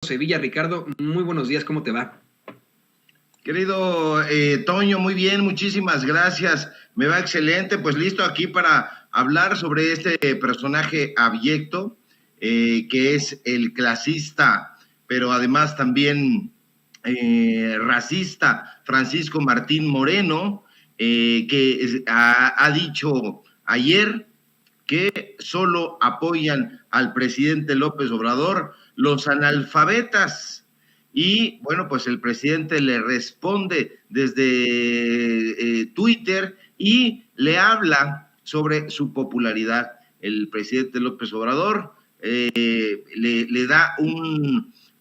Sevilla. Ricardo, muy buenos días, ¿cómo te va? Querido Toño, muy bien, muchísimas gracias. Me va excelente, pues listo aquí para hablar sobre este personaje abyecto, que es el clasista, pero además también racista, Francisco Martín Moreno, que ha dicho ayer que solo apoyan al presidente López Obrador los analfabetas. Y bueno, pues el presidente le responde desde Twitter y le habla sobre su popularidad. El presidente López Obrador le da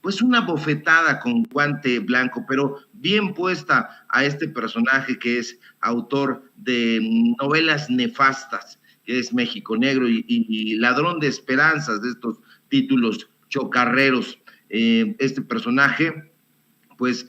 pues una bofetada con guante blanco, pero bien puesta a este personaje que es autor de novelas nefastas, que es México Negro y ladrón de esperanzas, de estos títulos chocarreros. Este personaje, pues,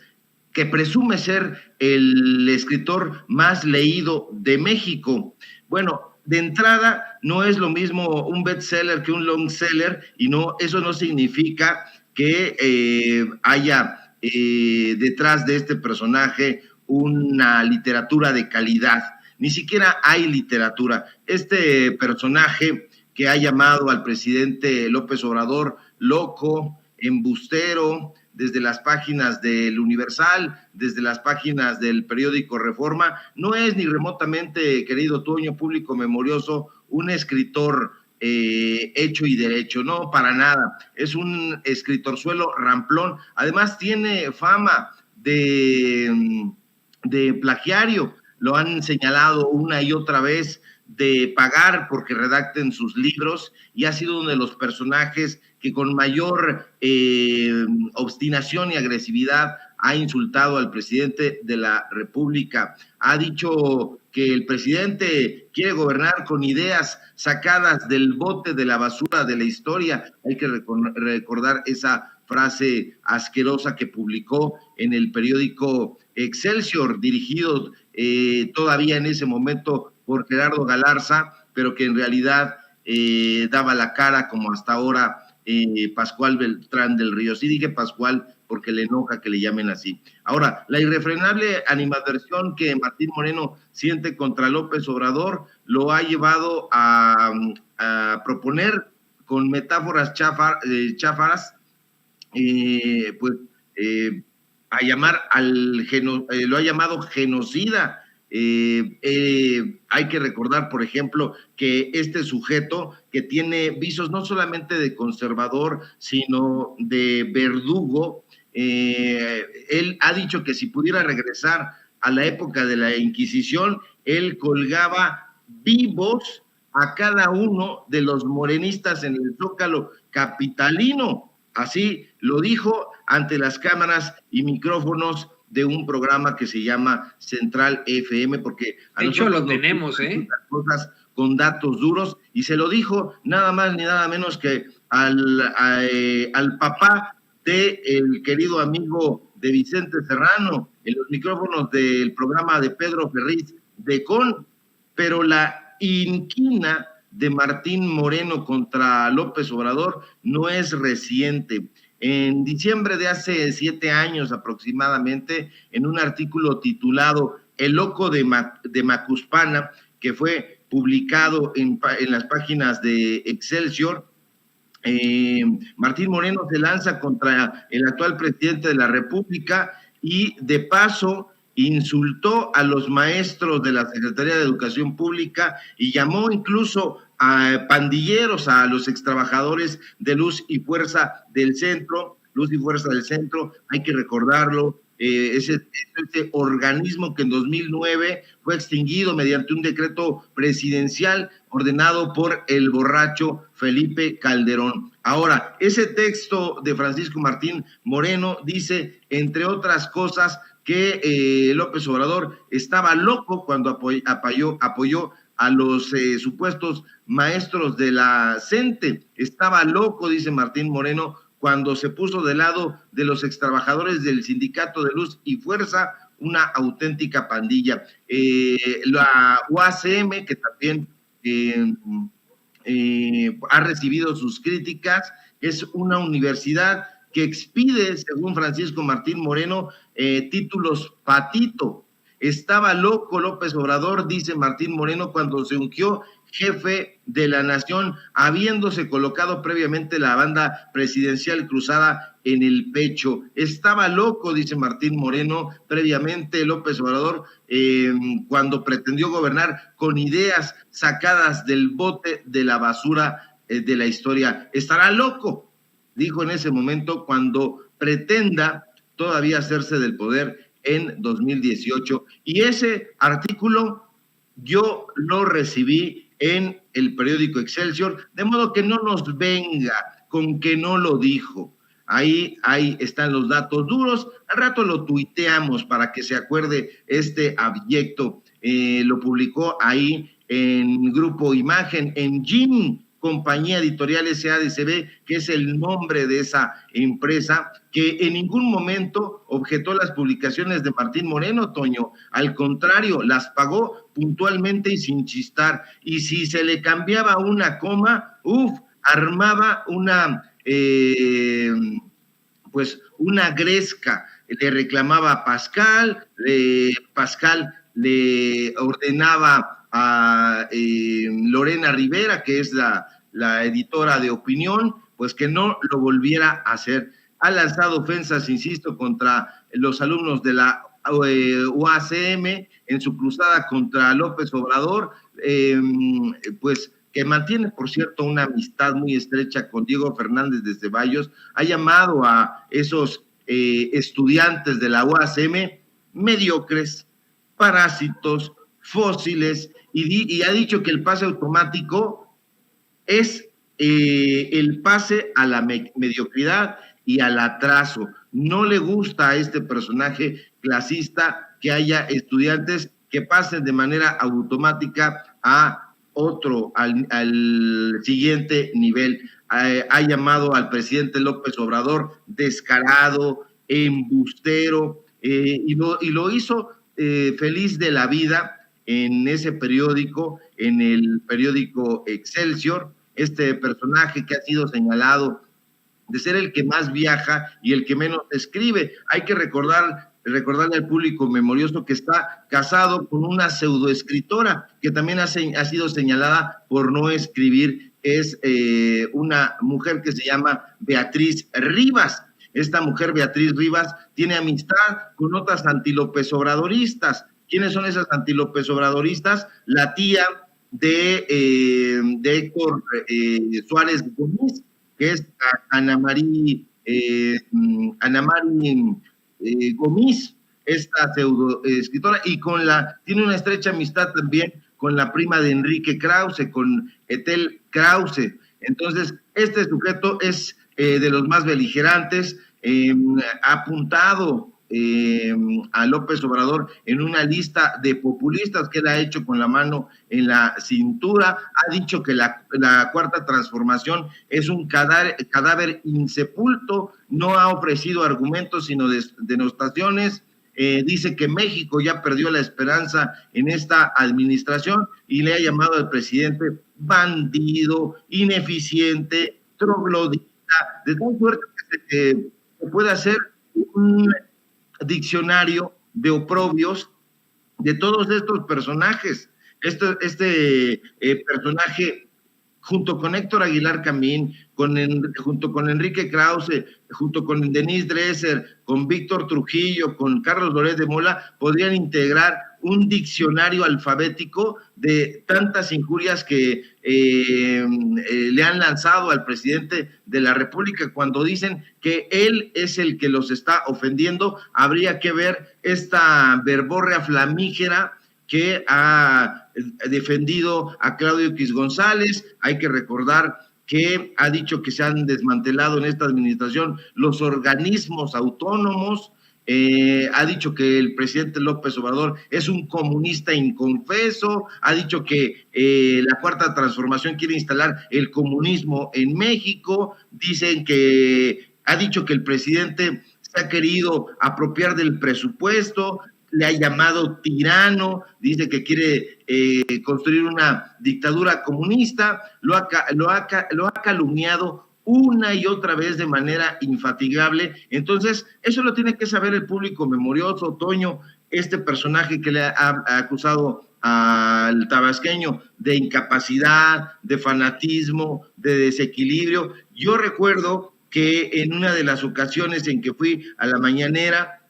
que presume ser el escritor más leído de México. Bueno, de entrada, no es lo mismo un bestseller que un long seller, y no, eso no significa que haya detrás de este personaje una literatura de calidad. Ni siquiera hay literatura. Este personaje que ha llamado al presidente López Obrador loco, embustero, desde las páginas del Universal, desde las páginas del periódico Reforma, no es ni remotamente, querido Toño, público memorioso, un escritor hecho y derecho, no, para nada. Es un escritorzuelo ramplón. Además tiene fama de plagiario. Lo han señalado una y otra vez, de pagar porque redacten sus libros, y ha sido uno de los personajes que con mayor obstinación y agresividad ha insultado al presidente de la República. Ha dicho que el presidente quiere gobernar con ideas sacadas del bote de la basura de la historia. Hay que recordar esa frase asquerosa que publicó en el periódico Excelsior, dirigido todavía en ese momento por Gerardo Galarza, pero que en realidad daba la cara, como hasta ahora Pascual Beltrán del Río. Sí dije Pascual porque le enoja que le llamen así. Ahora, la irrefrenable animadversión que Martín Moreno siente contra López Obrador lo ha llevado a proponer con metáforas cháfaras, pues a llamar lo ha llamado genocida. Hay que recordar, por ejemplo, que este sujeto, que tiene visos no solamente de conservador, sino de verdugo, él ha dicho que si pudiera regresar a la época de la Inquisición, él colgaba vivos a cada uno de los morenistas en el Zócalo capitalino. Así lo dijo ante las cámaras y micrófonos de un programa que se llama Central FM, porque a de hecho lo tenemos, cosas con datos duros, y se lo dijo nada más ni nada menos que al papá de el querido amigo de Vicente Serrano, en los micrófonos del programa de Pedro Ferriz de Con. Pero la inquina de Martín Moreno contra López Obrador no es reciente. En diciembre de hace 7 años aproximadamente, en un artículo titulado El loco de Macuspana, que fue publicado en las páginas de Excelsior, Martín Moreno se lanza contra el actual presidente de la República y de paso insultó a los maestros de la Secretaría de Educación Pública y llamó incluso a pandilleros a los extrabajadores de Luz y Fuerza del Centro. Hay que recordarlo, ese organismo que en 2009 fue extinguido mediante un decreto presidencial ordenado por el borracho Felipe Calderón. Ahora, ese texto de Francisco Martín Moreno dice, entre otras cosas, que López Obrador estaba loco cuando apoyó a los supuestos maestros de la CENTE. Estaba loco, dice Martín Moreno, cuando se puso del lado de los extrabajadores del Sindicato de Luz y Fuerza, una auténtica pandilla. La UACM, que también ha recibido sus críticas, es una universidad que expide, según Francisco Martín Moreno, títulos patito. Estaba loco López Obrador, dice Martín Moreno, cuando se ungió jefe de la nación, habiéndose colocado previamente la banda presidencial cruzada en el pecho. Estaba loco, dice Martín Moreno, previamente López Obrador, cuando pretendió gobernar con ideas sacadas del bote de la basura de la historia. Estará loco, dijo en ese momento, cuando pretenda todavía hacerse del poder en 2018. Y ese artículo yo lo recibí en el periódico Excelsior, de modo que no nos venga con que no lo dijo. Ahí están los datos duros. Al rato lo tuiteamos para que se acuerde este abyecto. Lo publicó ahí en Grupo Imagen, en Jim, Compañía Editorial SADCB, que es el nombre de esa empresa, que en ningún momento objetó las publicaciones de Martín Moreno, Toño. Al contrario, las pagó puntualmente y sin chistar. Y si se le cambiaba una coma, armaba una una gresca. Le reclamaba a Pascal, Pascal le ordenaba a Lorena Rivera, que es la editora de opinión, pues que no lo volviera a hacer. Ha lanzado ofensas, insisto, contra los alumnos de la UACM en su cruzada contra López Obrador, pues que mantiene, por cierto, una amistad muy estrecha con Diego Fernández de Ceballos. Ha llamado a esos estudiantes de la UACM mediocres, parásitos, fósiles, y ha dicho que el pase automático es el pase a la mediocridad y al atraso. No le gusta a este personaje clasista que haya estudiantes que pasen de manera automática a otro, al siguiente nivel. Ha llamado al presidente López Obrador descarado, embustero, y lo hizo feliz de la vida en ese periódico, en el periódico Excelsior. Este personaje que ha sido señalado de ser el que más viaja y el que menos escribe. Hay que recordarle al público memorioso que está casado con una pseudoescritora que también ha sido señalada por no escribir. Es una mujer que se llama Beatriz Rivas. Esta mujer, Beatriz Rivas, tiene amistad con otras antilópez obradoristas. ¿Quiénes son esas antilópez obradoristas? La tía de Héctor Suárez Gómez, que es Ana María Gómez, esta pseudo escritora, y tiene una estrecha amistad también con la prima de Enrique Krause, con Ethel Krause. Entonces, este sujeto es de los más beligerantes, ha apuntado a López Obrador en una lista de populistas que él ha hecho con la mano en la cintura. Ha dicho que la Cuarta Transformación es un cadáver insepulto, no ha ofrecido argumentos sino denostaciones. Dice que México ya perdió la esperanza en esta administración y le ha llamado al presidente bandido, ineficiente, troglodita, de tal suerte que se puede hacer un diccionario de oprobios de todos estos personajes. Este personaje, junto con Héctor Aguilar Camín, junto con Enrique Krause, junto con Denise Dresser, con Víctor Trujillo, con Carlos Loret de Mola, podrían integrar un diccionario alfabético de tantas injurias que le han lanzado al presidente de la República. Cuando dicen que él es el que los está ofendiendo, habría que ver esta verborrea flamígera que ha defendido a Claudio X González. Hay que recordar que ha dicho que se han desmantelado en esta administración los organismos autónomos. Ha dicho que el presidente López Obrador es un comunista inconfeso, ha dicho que la Cuarta Transformación quiere instalar el comunismo en México, ha dicho que el presidente se ha querido apropiar del presupuesto, le ha llamado tirano, dice que quiere construir una dictadura comunista, lo ha calumniado una y otra vez de manera infatigable. Entonces, eso lo tiene que saber el público memorioso, Toño, este personaje que le ha acusado al tabasqueño de incapacidad, de fanatismo, de desequilibrio. Yo recuerdo que en una de las ocasiones en que fui a la mañanera,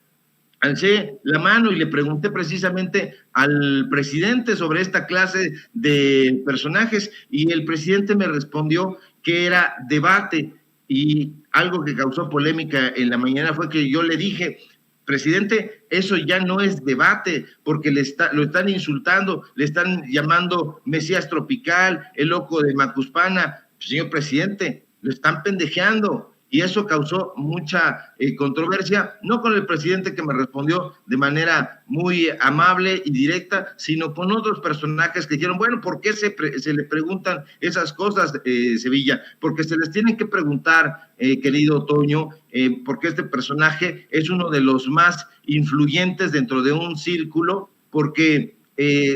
alcé la mano y le pregunté precisamente al presidente sobre esta clase de personajes y el presidente me respondió que era debate, y algo que causó polémica en la mañana fue que yo le dije: presidente, eso ya no es debate, porque lo están insultando, le están llamando Mesías Tropical, el loco de Macuspana. Señor presidente, lo están pendejeando. Y eso causó mucha controversia, no con el presidente, que me respondió de manera muy amable y directa, sino con otros personajes que dijeron: bueno, ¿por qué se le preguntan esas cosas, Sevilla? Porque se les tienen que preguntar, querido Toño, porque este personaje es uno de los más influyentes dentro de un círculo, porque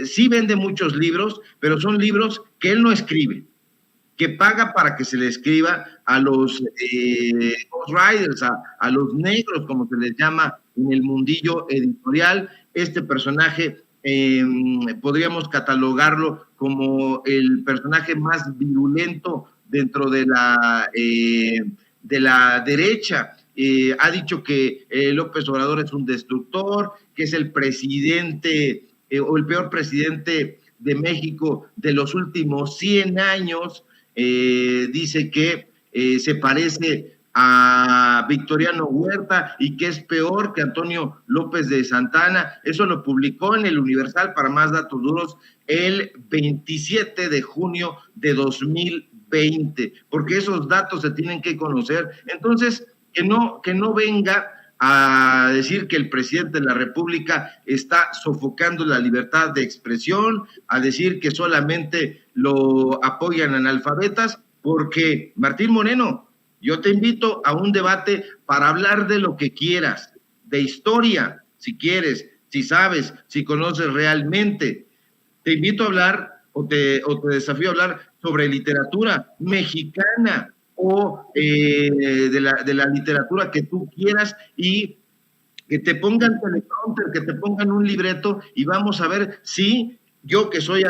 sí vende muchos libros, pero son libros que él no escribe, que paga para que se le escriba a los ghostwriters, a los negros, como se les llama en el mundillo editorial. Este personaje podríamos catalogarlo como el personaje más virulento dentro de la derecha. Ha dicho que López Obrador es un destructor, que es el presidente o el peor presidente de México de los últimos 100 años. Dice que se parece a Victoriano Huerta y que es peor que Antonio López de Santana. Eso lo publicó en el Universal, para más datos duros, el 27 de junio de 2020, porque esos datos se tienen que conocer. Entonces, que no venga a decir que el presidente de la República está sofocando la libertad de expresión, a decir que solamente lo apoyan analfabetas, porque Martín Moreno, yo te invito a un debate para hablar de lo que quieras, de historia, si quieres, si sabes, si conoces realmente. Te invito a hablar o te desafío a hablar sobre literatura mexicana, o de la literatura que tú quieras, y que te pongan teleprompter, que te pongan un libreto, y vamos a ver si yo, que soy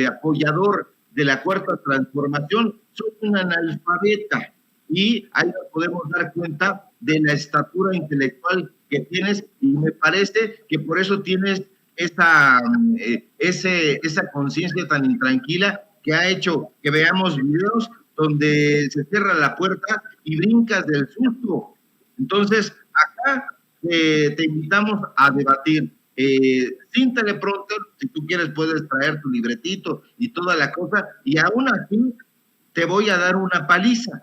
apoyador de la Cuarta Transformación, soy un analfabeta, y ahí nos podemos dar cuenta de la estatura intelectual que tienes, y me parece que por eso tienes esa conciencia tan intranquila, que ha hecho que veamos videos donde se cierra la puerta y brincas del susto. Entonces, acá te invitamos a debatir sin teleprompter. Si tú quieres, puedes traer tu libretito y toda la cosa, y aún así te voy a dar una paliza,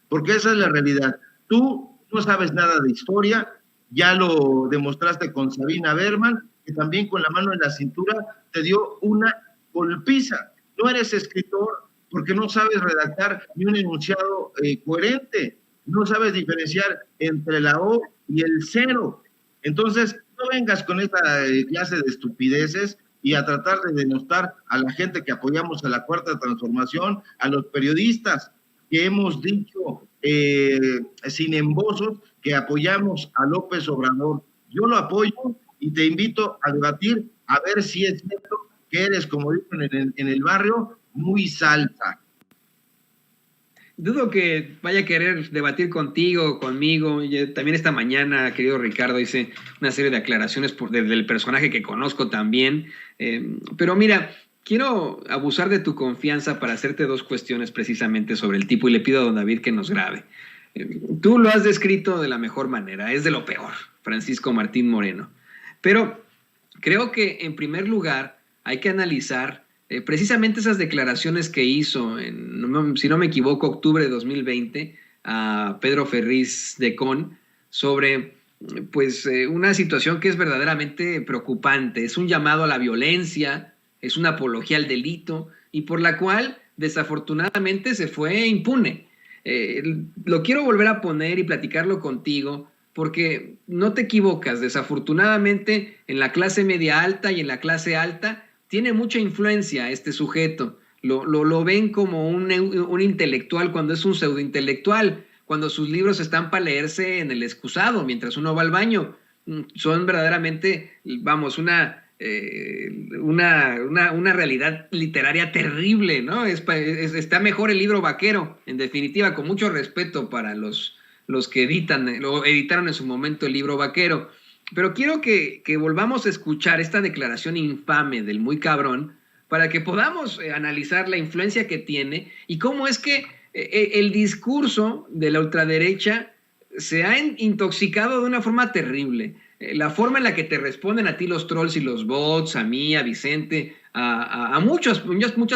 porque esa es la realidad. Tú no sabes nada de historia, ya lo demostraste con Sabina Berman, que también con la mano en la cintura te dio una golpiza. No eres escritor porque no sabes redactar ni un enunciado coherente, no sabes diferenciar entre la O y el cero. Entonces, no vengas con esta clase de estupideces y a tratar de denostar a la gente que apoyamos a la Cuarta Transformación, a los periodistas que hemos dicho sin embozos que apoyamos a López Obrador. Yo lo apoyo y te invito a debatir, a ver si es cierto que eres, como dicen en el barrio, muy salsa. Dudo que vaya a querer debatir contigo, conmigo. Yo también esta mañana, querido Ricardo, hice una serie de aclaraciones del personaje que conozco también. Pero mira, quiero abusar de tu confianza para hacerte dos cuestiones precisamente sobre el tipo, y le pido a don David que nos grabe. Tú lo has descrito de la mejor manera, es de lo peor, Francisco Martín Moreno. Pero creo que en primer lugar hay que analizar precisamente esas declaraciones que hizo si no me equivoco, octubre de 2020 a Pedro Ferriz de Con sobre una situación que es verdaderamente preocupante. Es un llamado a la violencia, es una apología al delito, y por la cual desafortunadamente se fue impune. Lo quiero volver a poner y platicarlo contigo, porque no te equivocas. Desafortunadamente en la clase media alta y en la clase alta tiene mucha influencia este sujeto. lo ven como un intelectual cuando es un pseudointelectual, cuando sus libros están para leerse en el excusado mientras uno va al baño. Son verdaderamente, vamos, una realidad literaria terrible, ¿no? Está mejor el libro vaquero, en definitiva, con mucho respeto para los que editaron en su momento el libro vaquero. Pero quiero que volvamos a escuchar esta declaración infame del muy cabrón para que podamos analizar la influencia que tiene y cómo es que el discurso de la ultraderecha se ha intoxicado de una forma terrible. La forma en la que te responden a ti los trolls y los bots, a mí, a Vicente, a muchas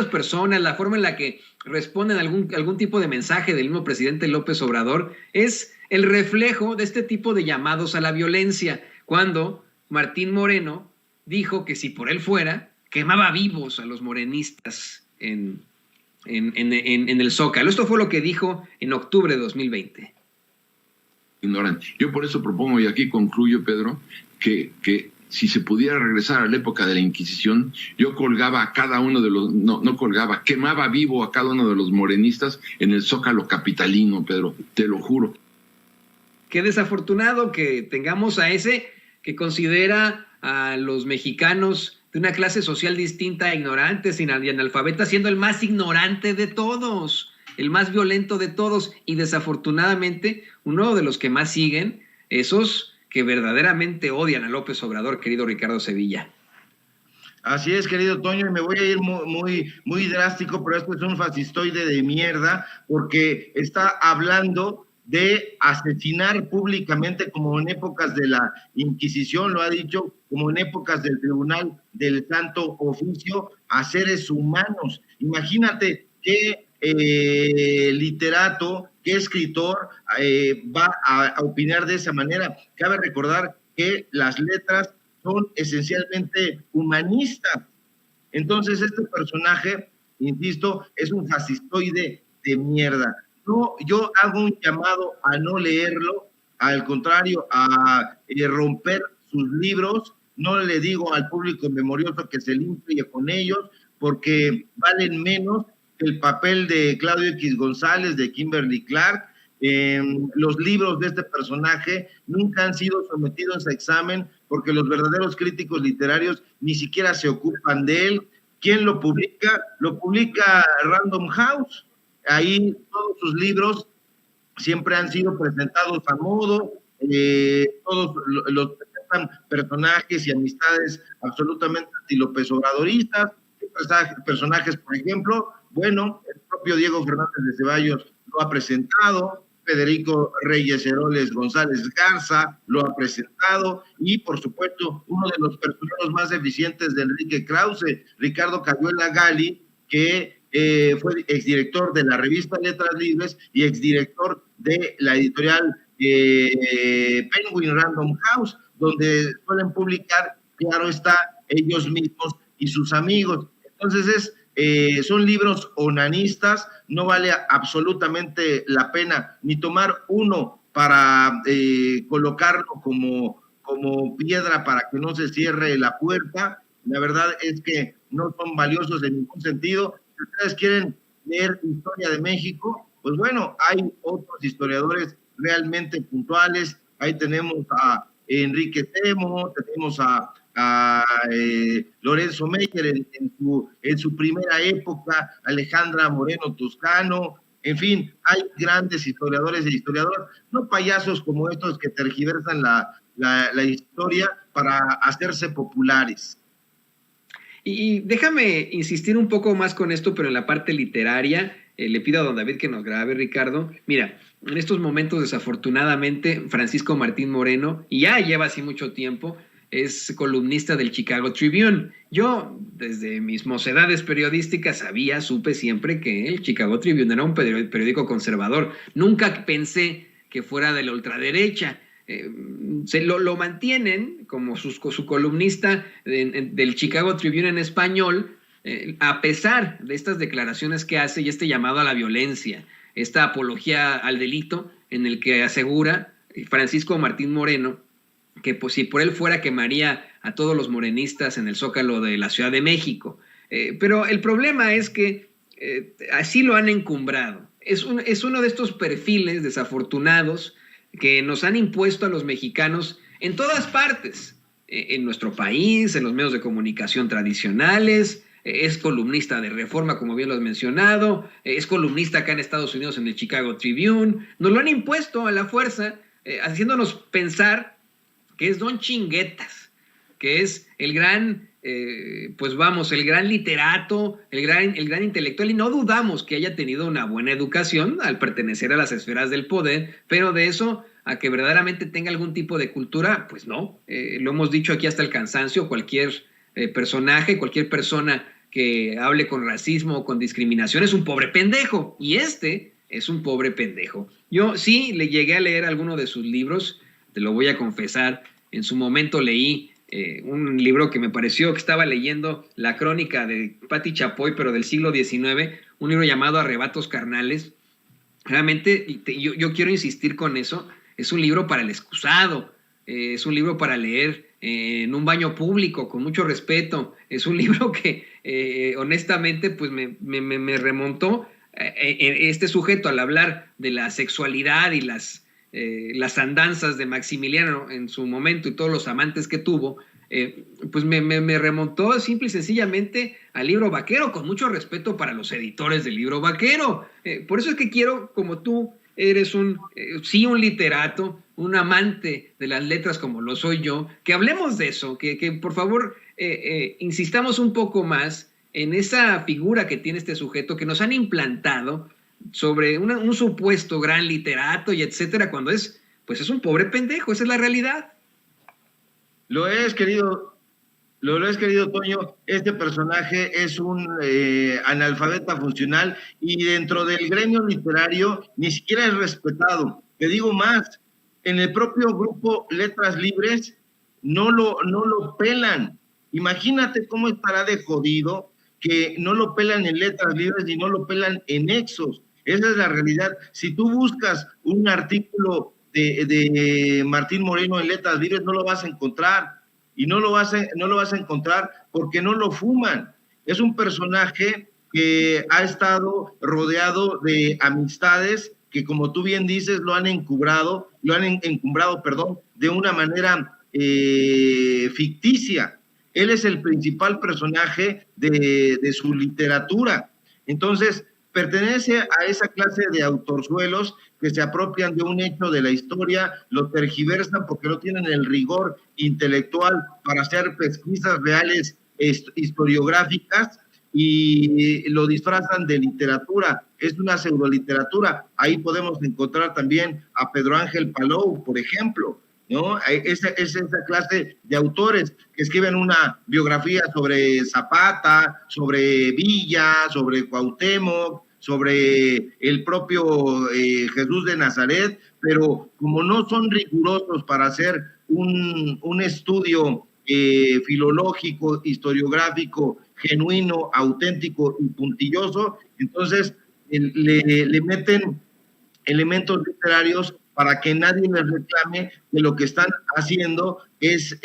personas, la forma en la que responden a algún tipo de mensaje del mismo presidente López Obrador, es el reflejo de este tipo de llamados a la violencia. Cuando Martín Moreno dijo que si por él fuera, quemaba vivos a los morenistas en el Zócalo. Esto fue lo que dijo en octubre de 2020. Ignorante. Yo por eso propongo, y aquí concluyo, Pedro, que si se pudiera regresar a la época de la Inquisición, yo colgaba a cada uno de los, no colgaba, quemaba vivo a cada uno de los morenistas en el Zócalo capitalino, Pedro, te lo juro. Qué desafortunado que tengamos a ese que considera a los mexicanos de una clase social distinta, ignorantes y analfabetas, siendo el más ignorante de todos, el más violento de todos, y desafortunadamente uno de los que más siguen, esos que verdaderamente odian a López Obrador, querido Ricardo Sevilla. Así es, querido Toño, y me voy a ir muy drástico, pero esto es un fascistoide de mierda, porque está hablando de asesinar públicamente, como en épocas de la Inquisición, lo ha dicho, como en épocas del Tribunal del Santo Oficio, a seres humanos. Imagínate qué literato, qué escritor va a opinar de esa manera. Cabe recordar que las letras son esencialmente humanistas. Entonces, este personaje, insisto, es un fascistoide de mierda. No, yo hago un llamado a no leerlo, al contrario, a romper sus libros. No le digo al público memorioso que se limpie con ellos, porque valen menos que el papel de Claudio X González, de Kimberly Clark. Los libros de este personaje nunca han sido sometidos a examen, porque los verdaderos críticos literarios ni siquiera se ocupan de él. ¿Quién lo publica? Lo publica Random House. Ahí todos sus libros siempre han sido presentados a modo, todos los presentan personajes y amistades absolutamente anti-López Obradoristas. Personajes, por ejemplo, bueno, el propio Diego Fernández de Ceballos lo ha presentado, Federico Reyes Heroles González Garza lo ha presentado, y por supuesto uno de los personajes más eficientes de Enrique Krause, Ricardo Cayuela Gali, que fue exdirector de la revista Letras Libres y exdirector de la editorial Penguin Random House, donde suelen publicar, claro está, ellos mismos y sus amigos. Entonces son libros onanistas, no vale absolutamente la pena ni tomar uno para colocarlo como piedra para que no se cierre la puerta. La verdad es que no son valiosos en ningún sentido. Si ustedes quieren leer historia de México, pues bueno, hay otros historiadores realmente puntuales. Ahí tenemos a Enrique Temo, tenemos a Lorenzo Meyer en su primera época, Alejandra Moreno Toscano, en fin, hay grandes historiadores e historiadoras, no payasos como estos que tergiversan la historia para hacerse populares. Y déjame insistir un poco más con esto, pero en la parte literaria, le pido a don David que nos grabe, Ricardo. Mira, en estos momentos, desafortunadamente, Francisco Martín Moreno, y ya lleva así mucho tiempo, es columnista del Chicago Tribune. Yo, desde mis mocedades periodísticas, supe siempre que el Chicago Tribune era un periódico conservador. Nunca pensé que fuera de la ultraderecha. Lo mantienen como su columnista del Chicago Tribune en español, a pesar de estas declaraciones que hace y este llamado a la violencia, esta apología al delito, en el que asegura Francisco Martín Moreno que pues, si por él fuera, quemaría a todos los morenistas en el Zócalo de la Ciudad de México. Pero el problema es que así lo han encumbrado. Es uno de estos perfiles desafortunados que nos han impuesto a los mexicanos en todas partes, en nuestro país, en los medios de comunicación tradicionales, es columnista de Reforma, como bien lo has mencionado, es columnista acá en Estados Unidos en el Chicago Tribune. Nos lo han impuesto a la fuerza, haciéndonos pensar que es Don Chinguetas, que es el gran, el gran literato, el gran intelectual, y no dudamos que haya tenido una buena educación al pertenecer a las esferas del poder, pero de eso a que verdaderamente tenga algún tipo de cultura, pues no. Lo hemos dicho aquí hasta el cansancio, cualquier personaje, cualquier persona que hable con racismo o con discriminación es un pobre pendejo, y este es un pobre pendejo. Yo sí le llegué a leer alguno de sus libros, te lo voy a confesar. En su momento leí un libro que me pareció que estaba leyendo la crónica de Patti Chapoy, pero del siglo XIX, un libro llamado Arrebatos Carnales. Realmente, yo quiero insistir con eso, es un libro para el excusado, es un libro para leer en un baño público, con mucho respeto. Es un libro que honestamente pues me remontó este sujeto al hablar de la sexualidad y las andanzas de Maximiliano en su momento y todos los amantes que tuvo, pues me remontó simple y sencillamente al Libro Vaquero, con mucho respeto para los editores del Libro Vaquero. Por eso es que quiero, como tú eres un literato, un amante de las letras como lo soy yo, que hablemos de eso, que por favor insistamos un poco más en esa figura que tiene este sujeto que nos han implantado sobre un supuesto gran literato y etcétera, cuando es un pobre pendejo. Esa es la realidad. Lo es, querido Toño. Este personaje es un analfabeta funcional y dentro del gremio literario ni siquiera es respetado. Te digo más, en el propio grupo Letras Libres no lo pelan. Imagínate cómo estará de jodido que no lo pelan en Letras Libres y no lo pelan en Nexos. Esa es la realidad. Si tú buscas un artículo de Martín Moreno en Letras Libres, no lo vas a encontrar. Y no lo vas a encontrar porque no lo fuman. Es un personaje que ha estado rodeado de amistades que, como tú bien dices, lo han encumbrado, de una manera ficticia. Él es el principal personaje de su literatura. Entonces, pertenece a esa clase de autorzuelos que se apropian de un hecho de la historia, lo tergiversan porque no tienen el rigor intelectual para hacer pesquisas reales historiográficas y lo disfrazan de literatura. Es una pseudoliteratura. Ahí podemos encontrar también a Pedro Ángel Palou, por ejemplo, ¿no? Es esa clase de autores que escriben una biografía sobre Zapata, sobre Villa, sobre Cuauhtémoc, sobre el propio Jesús de Nazaret, pero como no son rigurosos para hacer un estudio filológico, historiográfico, genuino, auténtico y puntilloso, entonces le meten elementos literarios para que nadie les reclame que lo que están haciendo es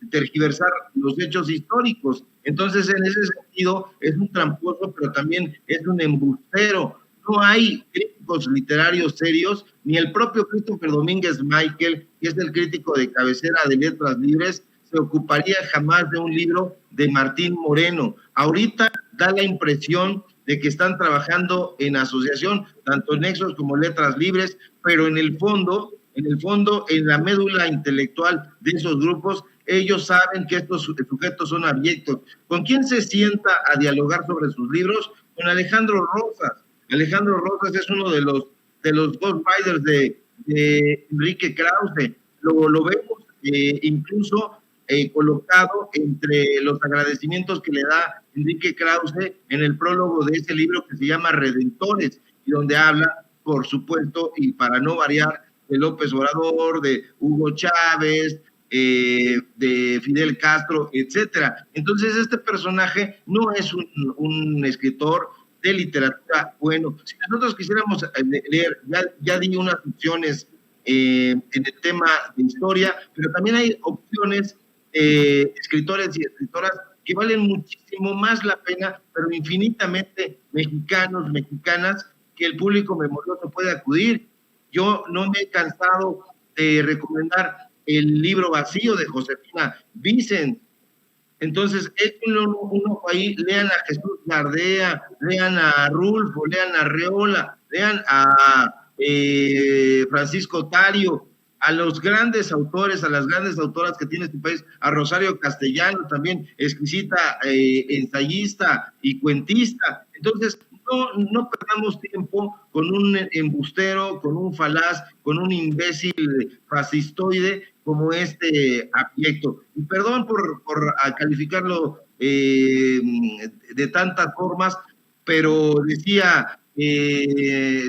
tergiversar los hechos históricos. Entonces, en ese sentido, es un tramposo, pero también es un embustero. No hay críticos literarios serios, ni el propio Christopher Domínguez Michael, que es el crítico de cabecera de Letras Libres, se ocuparía jamás de un libro de Martín Moreno. Ahorita da la impresión de que están trabajando en asociación, tanto Nexos como Letras Libres, pero en el fondo, en la médula intelectual de esos grupos, ellos saben que estos sujetos son abyectos. ¿Con quién se sienta a dialogar sobre sus libros? Con Alejandro Rosas. Alejandro Rosas es uno de los Ghost Riders de Enrique Krause. Lo vemos incluso colocado entre los agradecimientos que le da Enrique Krause en el prólogo de ese libro que se llama Redentores, y donde habla, por supuesto, y para no variar, de López Obrador, de Hugo Chávez, de Fidel Castro, etcétera. Entonces, este personaje no es un escritor de literatura bueno. Si nosotros quisiéramos leer, ya di unas opciones en el tema de historia, pero también hay opciones, escritores y escritoras que valen muchísimo más la pena, pero infinitamente mexicanos, mexicanas, que el público memorioso puede acudir. Yo no me he cansado de recomendar el libro Vacío de Josefina Vicent. Entonces, échenle un ojo ahí, lean a Jesús Gardea, lean a Rulfo, lean a Reola, lean a Francisco Tario, a los grandes autores, a las grandes autoras que tiene este país, a Rosario Castellano, también exquisita ensayista y cuentista. Entonces, no perdamos tiempo con un embustero, con un falaz, con un imbécil fascistoide como este abyecto. Y perdón por calificarlo de tantas formas, pero decía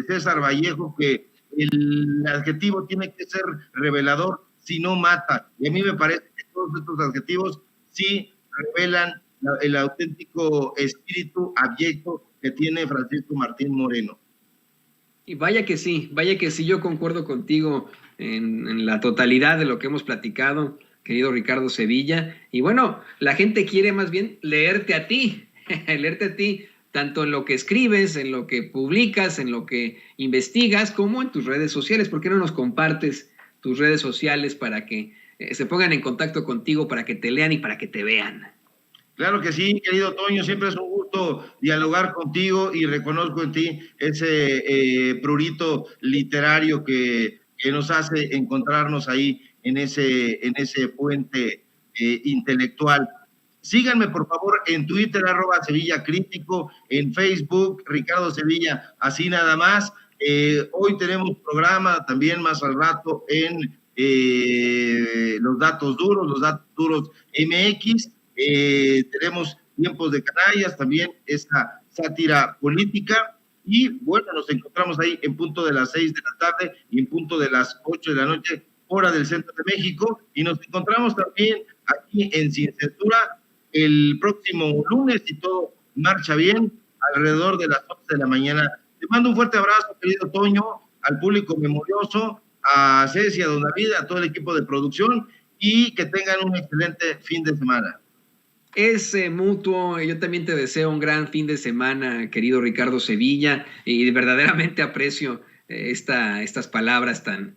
César Vallejo que el adjetivo tiene que ser revelador si no mata. Y a mí me parece que todos estos adjetivos sí revelan el auténtico espíritu abyecto que tiene Francisco Martín Moreno. Y vaya que sí, yo concuerdo contigo en la totalidad de lo que hemos platicado, querido Ricardo Sevilla. Y bueno, la gente quiere más bien leerte a ti, tanto en lo que escribes, en lo que publicas, en lo que investigas, como en tus redes sociales. ¿Por qué no nos compartes tus redes sociales para que se pongan en contacto contigo, para que te lean y para que te vean? Claro que sí, querido Toño, siempre es un gusto dialogar contigo y reconozco en ti ese prurito literario que nos hace encontrarnos ahí en ese puente intelectual. Síganme, por favor, en Twitter, @SevillaCrítico, en Facebook, Ricardo Sevilla, así nada más. Hoy tenemos programa también más al rato en Los Datos Duros MX. Tenemos Tiempos de Canallas, también esta sátira política. Y bueno, nos encontramos ahí en punto de las 6 de la tarde y en punto de las 8 de la noche, hora del centro de México. Y nos encontramos también aquí en Sin Censura el próximo lunes, si todo marcha bien, alrededor de las 11 de la mañana. Te mando un fuerte abrazo, querido Toño, al público memorioso, a Ceci, a Don David, a todo el equipo de producción, y que tengan un excelente fin de semana. Es mutuo. Yo también te deseo un gran fin de semana, querido Ricardo Sevilla, y verdaderamente aprecio estas palabras tan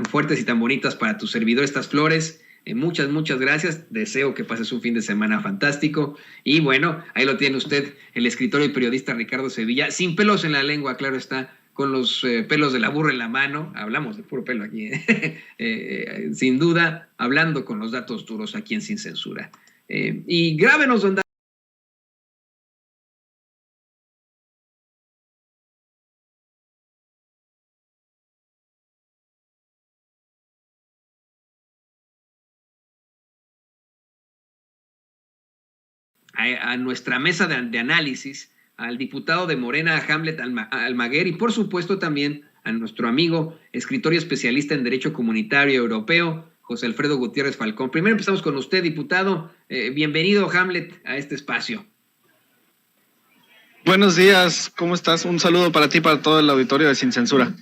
fuertes y tan bonitas para tu servidor, estas flores. Muchas gracias. Deseo que pases un fin de semana fantástico. Y bueno, ahí lo tiene usted, el escritor y periodista Ricardo Sevilla, sin pelos en la lengua, claro está, con los pelos de la burra en la mano. Hablamos de puro pelo aquí, sin duda, hablando con los datos duros aquí en Sin Censura. Y grábenos, don a nuestra mesa de análisis, al diputado de Morena, Hamlet Almaguer, y por supuesto también a nuestro amigo, escritor y especialista en Derecho Comunitario Europeo, José Alfredo Gutiérrez Falcón. Primero empezamos con usted, diputado. Bienvenido, Hamlet, a este espacio. Buenos días, ¿cómo estás? Un saludo para ti y para todo el auditorio de Sin Censura.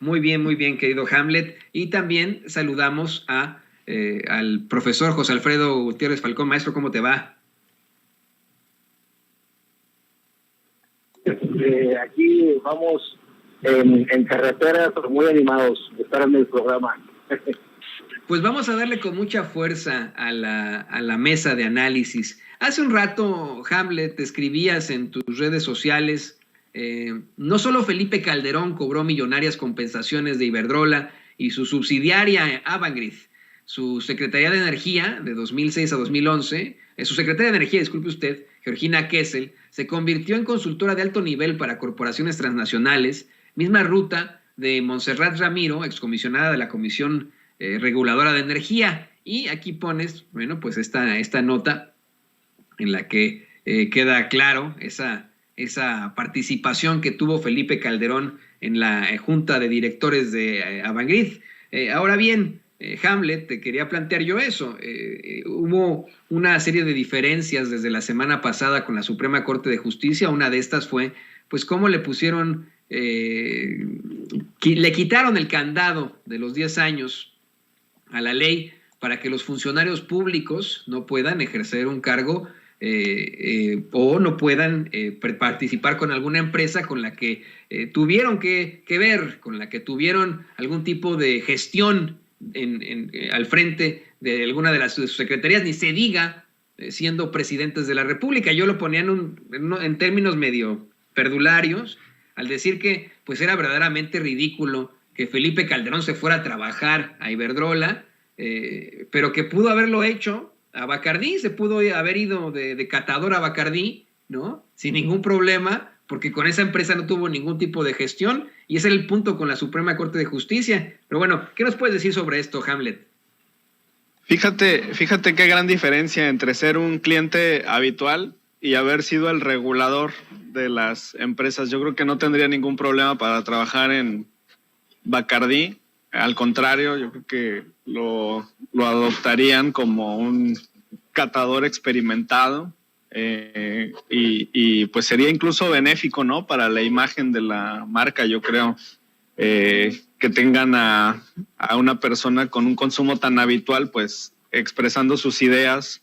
Muy bien, querido Hamlet. Y también saludamos al profesor José Alfredo Gutiérrez Falcón. Maestro, ¿cómo te va? Aquí vamos en carretera, pero muy animados de estar en el programa. Pues vamos a darle con mucha fuerza a la mesa de análisis. Hace un rato, Hamlet, te escribías en tus redes sociales, no solo Felipe Calderón cobró millonarias compensaciones de Iberdrola y su subsidiaria Avangrid, su Secretaría de Energía de 2006 a 2011, su Secretaria de Energía, disculpe usted, Georgina Kessel, se convirtió en consultora de alto nivel para corporaciones transnacionales, misma ruta de Montserrat Ramiro, excomisionada de la Comisión Reguladora de Energía. Y aquí pones, bueno, pues esta nota en la que queda claro esa participación que tuvo Felipe Calderón en la junta de directores de Avangrid. Ahora bien, Hamlet, te quería plantear yo eso. Hubo una serie de diferencias desde la semana pasada con la Suprema Corte de Justicia. Una de estas fue, pues, cómo le pusieron, le quitaron el candado de los 10 años a la ley para que los funcionarios públicos no puedan ejercer un cargo o no puedan participar con alguna empresa con la que tuvieron que ver, con la que tuvieron algún tipo de gestión al frente de alguna de sus secretarías, ni se diga siendo presidentes de la República. Yo lo ponía en términos medio perdularios, al decir que pues era verdaderamente ridículo que Felipe Calderón se fuera a trabajar a Iberdrola, pero que pudo haberlo hecho a Bacardí, se pudo haber ido de catador a Bacardí, ¿no? Sin ningún problema, porque con esa empresa no tuvo ningún tipo de gestión, y ese era el punto con la Suprema Corte de Justicia. Pero bueno, ¿qué nos puedes decir sobre esto, Hamlet? Fíjate qué gran diferencia entre ser un cliente habitual y haber sido el regulador de las empresas. Yo creo que no tendría ningún problema para trabajar en Bacardí. Al contrario, yo creo que lo adoptarían como un catador experimentado y pues sería incluso benéfico, ¿no? Para la imagen de la marca, yo creo, que tengan a una persona con un consumo tan habitual, pues expresando sus ideas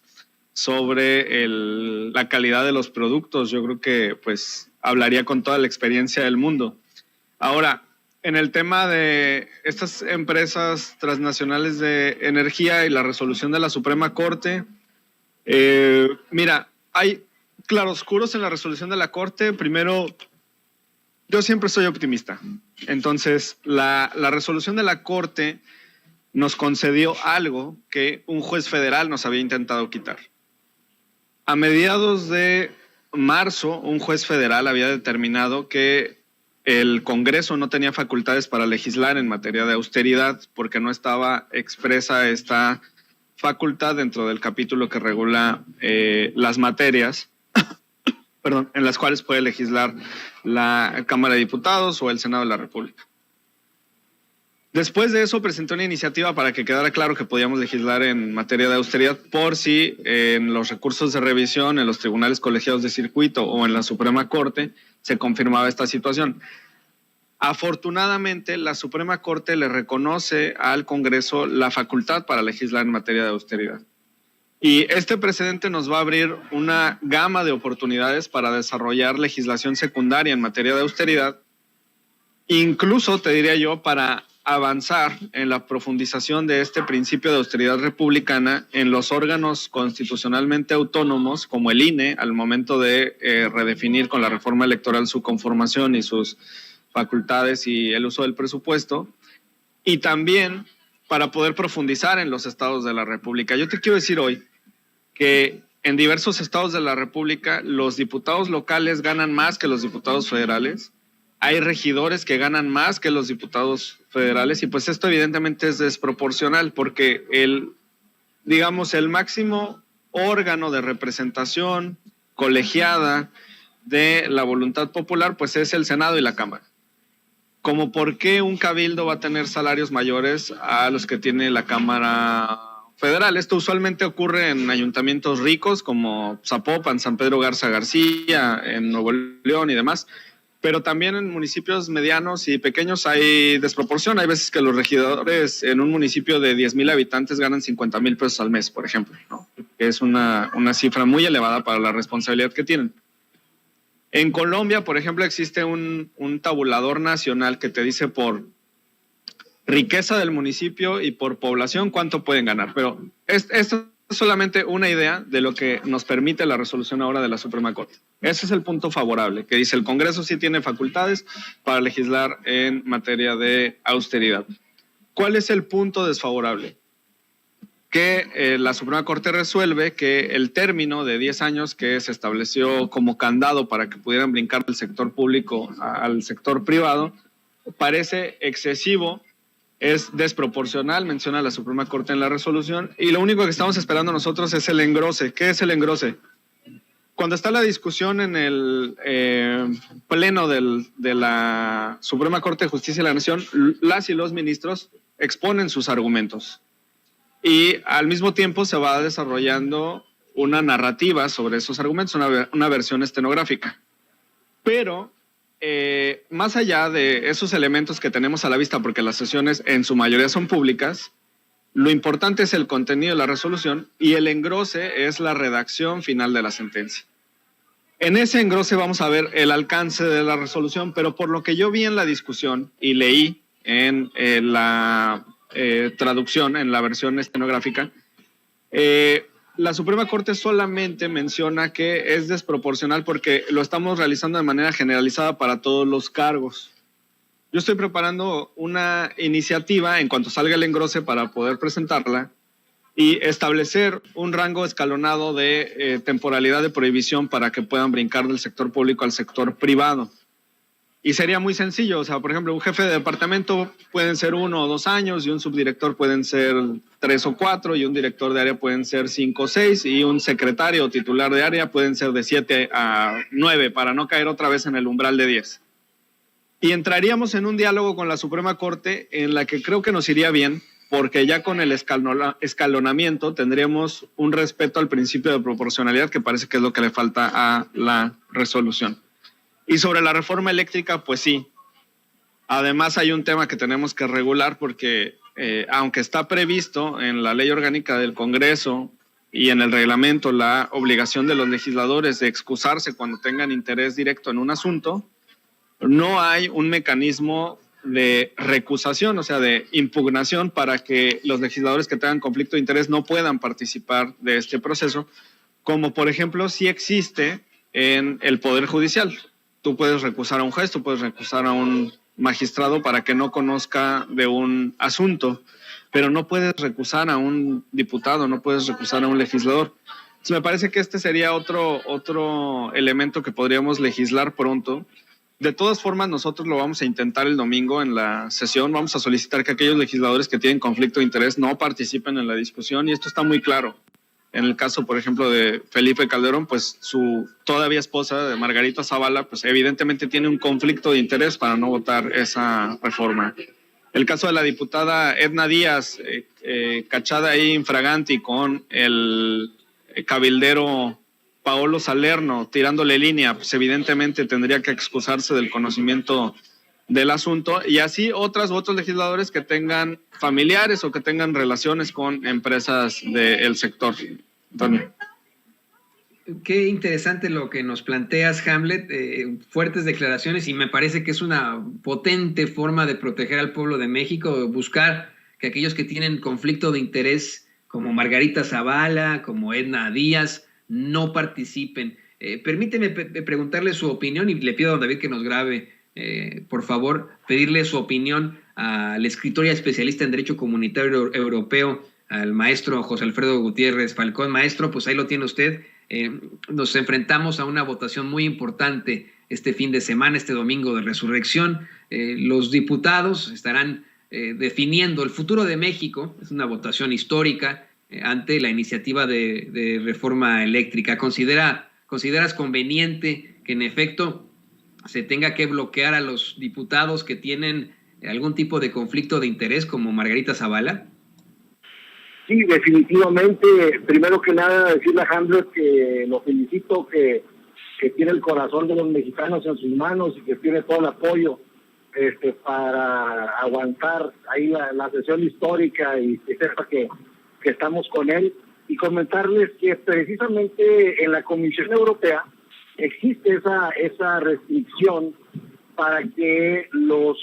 sobre la calidad de los productos. Yo creo que pues hablaría con toda la experiencia del mundo. Ahora, en el tema de estas empresas transnacionales de energía y la resolución de la Suprema Corte, mira, hay claroscuros en la resolución de la Corte. Primero, yo siempre soy optimista. Entonces, la resolución de la Corte nos concedió algo que un juez federal nos había intentado quitar. A mediados de marzo, un juez federal había determinado que el Congreso no tenía facultades para legislar en materia de austeridad porque no estaba expresa esta facultad dentro del capítulo que regula las materias en las cuales puede legislar la Cámara de Diputados o el Senado de la República. Después de eso presentó una iniciativa para que quedara claro que podíamos legislar en materia de austeridad por si en los recursos de revisión, en los tribunales colegiados de circuito o en la Suprema Corte se confirmaba esta situación. Afortunadamente, la Suprema Corte le reconoce al Congreso la facultad para legislar en materia de austeridad. Y este precedente nos va a abrir una gama de oportunidades para desarrollar legislación secundaria en materia de austeridad, incluso, te diría yo, para avanzar en la profundización de este principio de austeridad republicana en los órganos constitucionalmente autónomos, como el INE, al momento de redefinir con la reforma electoral su conformación y sus facultades y el uso del presupuesto, y también para poder profundizar en los estados de la República. Yo te quiero decir hoy que en diversos estados de la República los diputados locales ganan más que los diputados federales. Hay regidores que ganan más que los diputados federales y pues esto evidentemente es desproporcional porque el máximo órgano de representación colegiada de la voluntad popular pues es el Senado y la Cámara. Como por qué un cabildo va a tener salarios mayores a los que tiene la Cámara Federal. Esto usualmente ocurre en ayuntamientos ricos como Zapopan, San Pedro Garza García, en Nuevo León y demás. Pero también en municipios medianos y pequeños hay desproporción. Hay veces que los regidores en un municipio de 10,000 habitantes ganan 50,000 pesos al mes, por ejemplo, ¿no? Es una cifra muy elevada para la responsabilidad que tienen. En Colombia, por ejemplo, existe un tabulador nacional que te dice por riqueza del municipio y por población cuánto pueden ganar. Pero esto es solamente una idea de lo que nos permite la resolución ahora de la Suprema Corte. Ese es el punto favorable, que dice el Congreso sí tiene facultades para legislar en materia de austeridad. ¿Cuál es el punto desfavorable? Que la Suprema Corte resuelve que el término de 10 años que se estableció como candado para que pudieran brincar del sector público al sector privado parece excesivo. Es desproporcional, menciona la Suprema Corte en la resolución, y lo único que estamos esperando nosotros es el engrose. ¿Qué es el engrose? Cuando está la discusión en el pleno de la Suprema Corte de Justicia de la Nación, las y los ministros exponen sus argumentos y al mismo tiempo se va desarrollando una narrativa sobre esos argumentos, una versión estenográfica. Pero más allá de esos elementos que tenemos a la vista, porque las sesiones en su mayoría son públicas, Lo importante es el contenido de la resolución y el engrose es la redacción final de la sentencia. En ese engrose vamos a ver el alcance de la resolución, pero por lo que yo vi en la discusión y leí en la traducción, en la versión estenográfica, la Suprema Corte solamente menciona que es desproporcional porque lo estamos realizando de manera generalizada para todos los cargos. Yo estoy preparando una iniciativa en cuanto salga el engrose para poder presentarla y establecer un rango escalonado de temporalidad de prohibición para que puedan brincar del sector público al sector privado. Y sería muy sencillo, o sea, por ejemplo, un jefe de departamento pueden ser 1 o 2 años y un subdirector pueden ser 3 o 4 y un director de área pueden ser 5 o 6 y un secretario o titular de área pueden ser de 7 a 9 para no caer otra vez en el umbral de 10. Y entraríamos en un diálogo con la Suprema Corte en la que creo que nos iría bien porque ya con el escalonamiento tendríamos un respeto al principio de proporcionalidad que parece que es lo que le falta a la resolución. Y sobre la reforma eléctrica, pues sí. Además hay un tema que tenemos que regular porque aunque está previsto en la ley orgánica del Congreso y en el reglamento la obligación de los legisladores de excusarse cuando tengan interés directo en un asunto, no hay un mecanismo de recusación, o sea, de impugnación para que los legisladores que tengan conflicto de interés no puedan participar de este proceso, como por ejemplo sí existe en el Poder Judicial. Tú puedes recusar a un juez, tú puedes recusar a un magistrado para que no conozca de un asunto, pero no puedes recusar a un diputado, no puedes recusar a un legislador. Entonces me parece que este sería otro elemento que podríamos legislar pronto. De todas formas, nosotros lo vamos a intentar el domingo en la sesión. Vamos a solicitar que aquellos legisladores que tienen conflicto de interés no participen en la discusión y esto está muy claro. En el caso, por ejemplo, de Felipe Calderón, pues su todavía esposa, de Margarita Zavala, pues evidentemente tiene un conflicto de interés para no votar esa reforma. El caso de la diputada Edna Díaz, cachada ahí infraganti con el cabildero Paolo Salerno tirándole línea, pues evidentemente tendría que excusarse del conocimiento del asunto y así otros legisladores que tengan familiares o que tengan relaciones con empresas del sector. Antonio. Qué interesante lo que nos planteas, Hamlet. Fuertes declaraciones y me parece que es una potente forma de proteger al pueblo de México, buscar que aquellos que tienen conflicto de interés como Margarita Zavala, como Edna Díaz, no participen. Permíteme preguntarle su opinión y le pido a don David que nos grabe, por favor, pedirle su opinión al escritor y especialista en Derecho Comunitario Europeo, al maestro José Alfredo Gutiérrez Falcón. Maestro, pues ahí lo tiene usted. Nos enfrentamos a una votación muy importante este fin de semana, este domingo de Resurrección. Los diputados estarán definiendo el futuro de México. Es una votación histórica ante la iniciativa de reforma eléctrica. ¿Consideras conveniente que en efecto se tenga que bloquear a los diputados que tienen algún tipo de conflicto de interés como Margarita Zavala? Sí, definitivamente. Primero que nada, decirle a Hamlet que lo felicito, que tiene el corazón de los mexicanos en sus manos y que tiene todo el apoyo para aguantar ahí la sesión histórica y que sepa que estamos con él. Y comentarles que precisamente en la Comisión Europea existe esa restricción para que los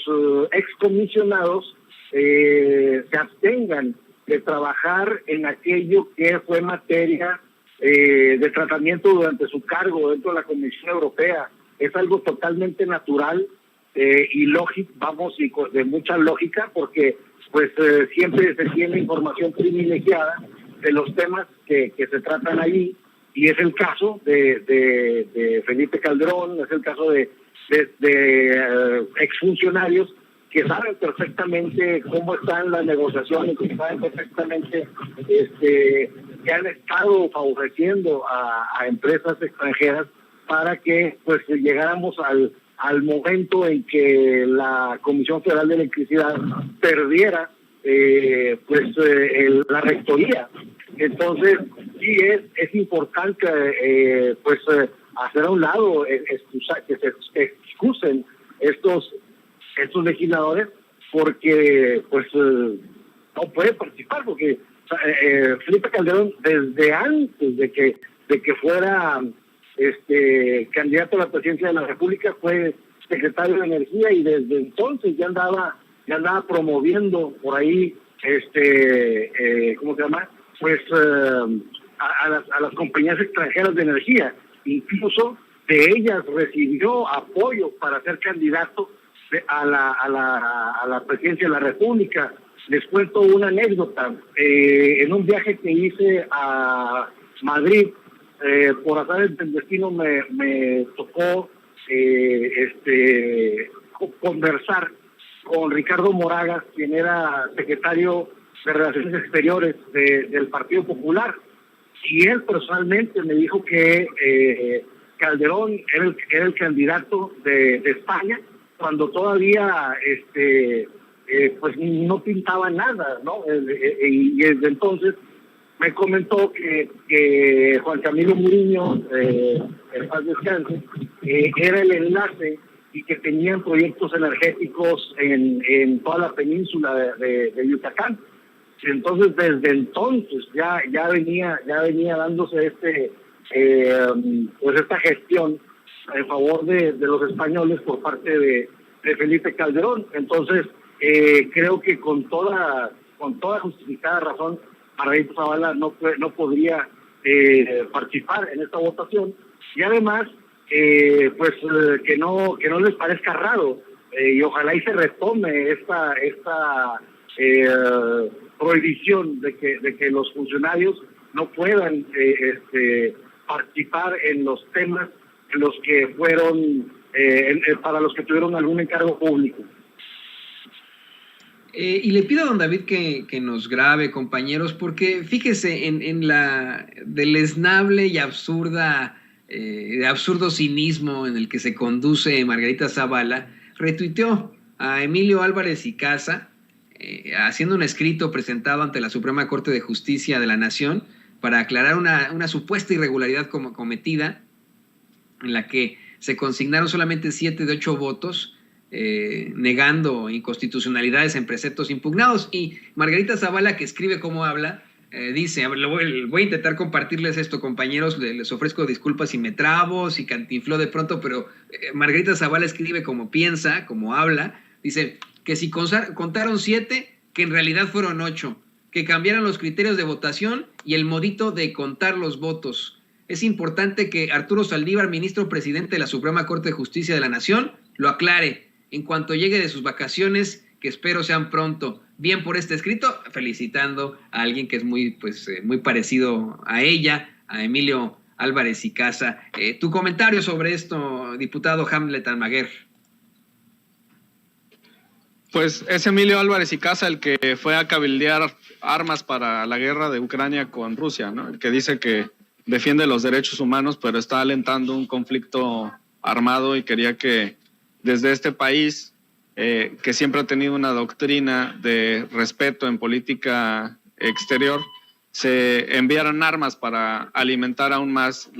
excomisionados se abstengan de trabajar en aquello que fue materia de tratamiento durante su cargo dentro de la Comisión Europea. Es algo totalmente natural y lógico, y de mucha lógica, porque pues siempre se tiene información privilegiada de los temas que se tratan ahí, y es el caso de Felipe Calderón, es el caso de exfuncionarios que saben perfectamente cómo están las negociaciones, que saben perfectamente que han estado favoreciendo a empresas extranjeras para que pues llegáramos al momento en que la Comisión Federal de Electricidad perdiera la rectoría. Entonces sí es importante hacer a un lado, que se excusen estos legisladores, porque no puede participar, porque Felipe Calderón, desde antes de que fuera candidato a la presidencia de la República, fue secretario de Energía, y desde entonces ya andaba promoviendo por ahí, ¿cómo se llama? Pues a las compañías extranjeras de energía. Incluso de ellas recibió apoyo para ser candidato a la presidencia de la República. Les cuento una anécdota. En un viaje que hice a Madrid, por azares del destino me tocó conversar con Ricardo Moragas, quien era secretario de Relaciones Exteriores del Partido Popular, y él personalmente me dijo que Calderón era el candidato de España, cuando todavía pues no pintaba nada, ¿no? Y desde entonces me comentó que Juan Camilo Muriño, en paz descanse, era el enlace, y que tenían proyectos energéticos en toda la península de Yucatán. Entonces, desde entonces ya venía dándose pues esta gestión en favor de los españoles por parte de Felipe Calderón. Entonces, creo que con toda justificada razón, Margarita Zavala no podría participar en esta votación, y además pues que no les parezca raro, y ojalá y se retome esta prohibición de que los funcionarios no puedan participar en los temas en los que fueron para los que tuvieron algún encargo público. Y le pido a don David que nos grabe, compañeros, porque fíjese en la deleznable y absurdo cinismo en el que se conduce Margarita Zavala. Retuiteó a Emilio Álvarez y Casa, haciendo un escrito presentado ante la Suprema Corte de Justicia de la Nación para aclarar una supuesta irregularidad cometida, en la que se consignaron solamente 7 de 8 votos, negando inconstitucionalidades en preceptos impugnados. Y Margarita Zavala, que escribe cómo habla, dice, voy a intentar compartirles esto, compañeros, les ofrezco disculpas si me trabo, si cantinfló de pronto, pero Margarita Zavala escribe como piensa, como habla. Dice que si contaron 7, que en realidad fueron 8, que cambiaron los criterios de votación y el modito de contar los votos. Es importante que Arturo Saldívar, ministro presidente de la Suprema Corte de Justicia de la Nación, lo aclare en cuanto llegue de sus vacaciones, que espero sean pronto. Bien por este escrito, felicitando a alguien que es muy parecido a ella, a Emilio Álvarez y Casa. Tu comentario sobre esto, diputado Hamlet Almaguer. Pues es Emilio Álvarez y Casa el que fue a cabildear armas para la guerra de Ucrania con Rusia, ¿no? El que dice que defiende los derechos humanos, pero está alentando un conflicto armado, y quería que desde este país, que siempre ha tenido una doctrina de respeto en política exterior, se enviaran armas para alimentar aún más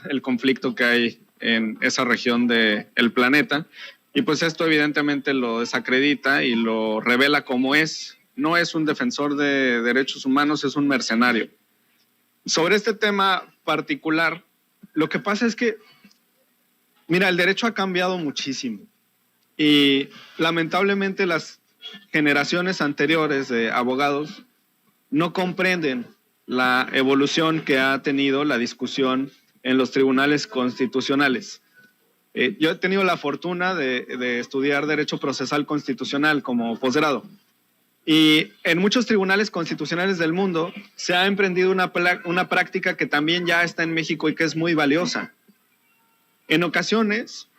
el conflicto que hay en esa región del planeta. Y pues esto evidentemente lo desacredita y lo revela como es. No es un defensor de derechos humanos, es un mercenario. Sobre este tema particular, lo que pasa es que, mira, el derecho ha cambiado muchísimo, y lamentablemente las generaciones anteriores de abogados no comprenden la evolución que ha tenido la discusión en los tribunales constitucionales. Yo he tenido la fortuna de estudiar Derecho Procesal Constitucional como posgrado, y en muchos tribunales constitucionales del mundo se ha emprendido una práctica que también ya está en México y que es muy valiosa. En ocasiones,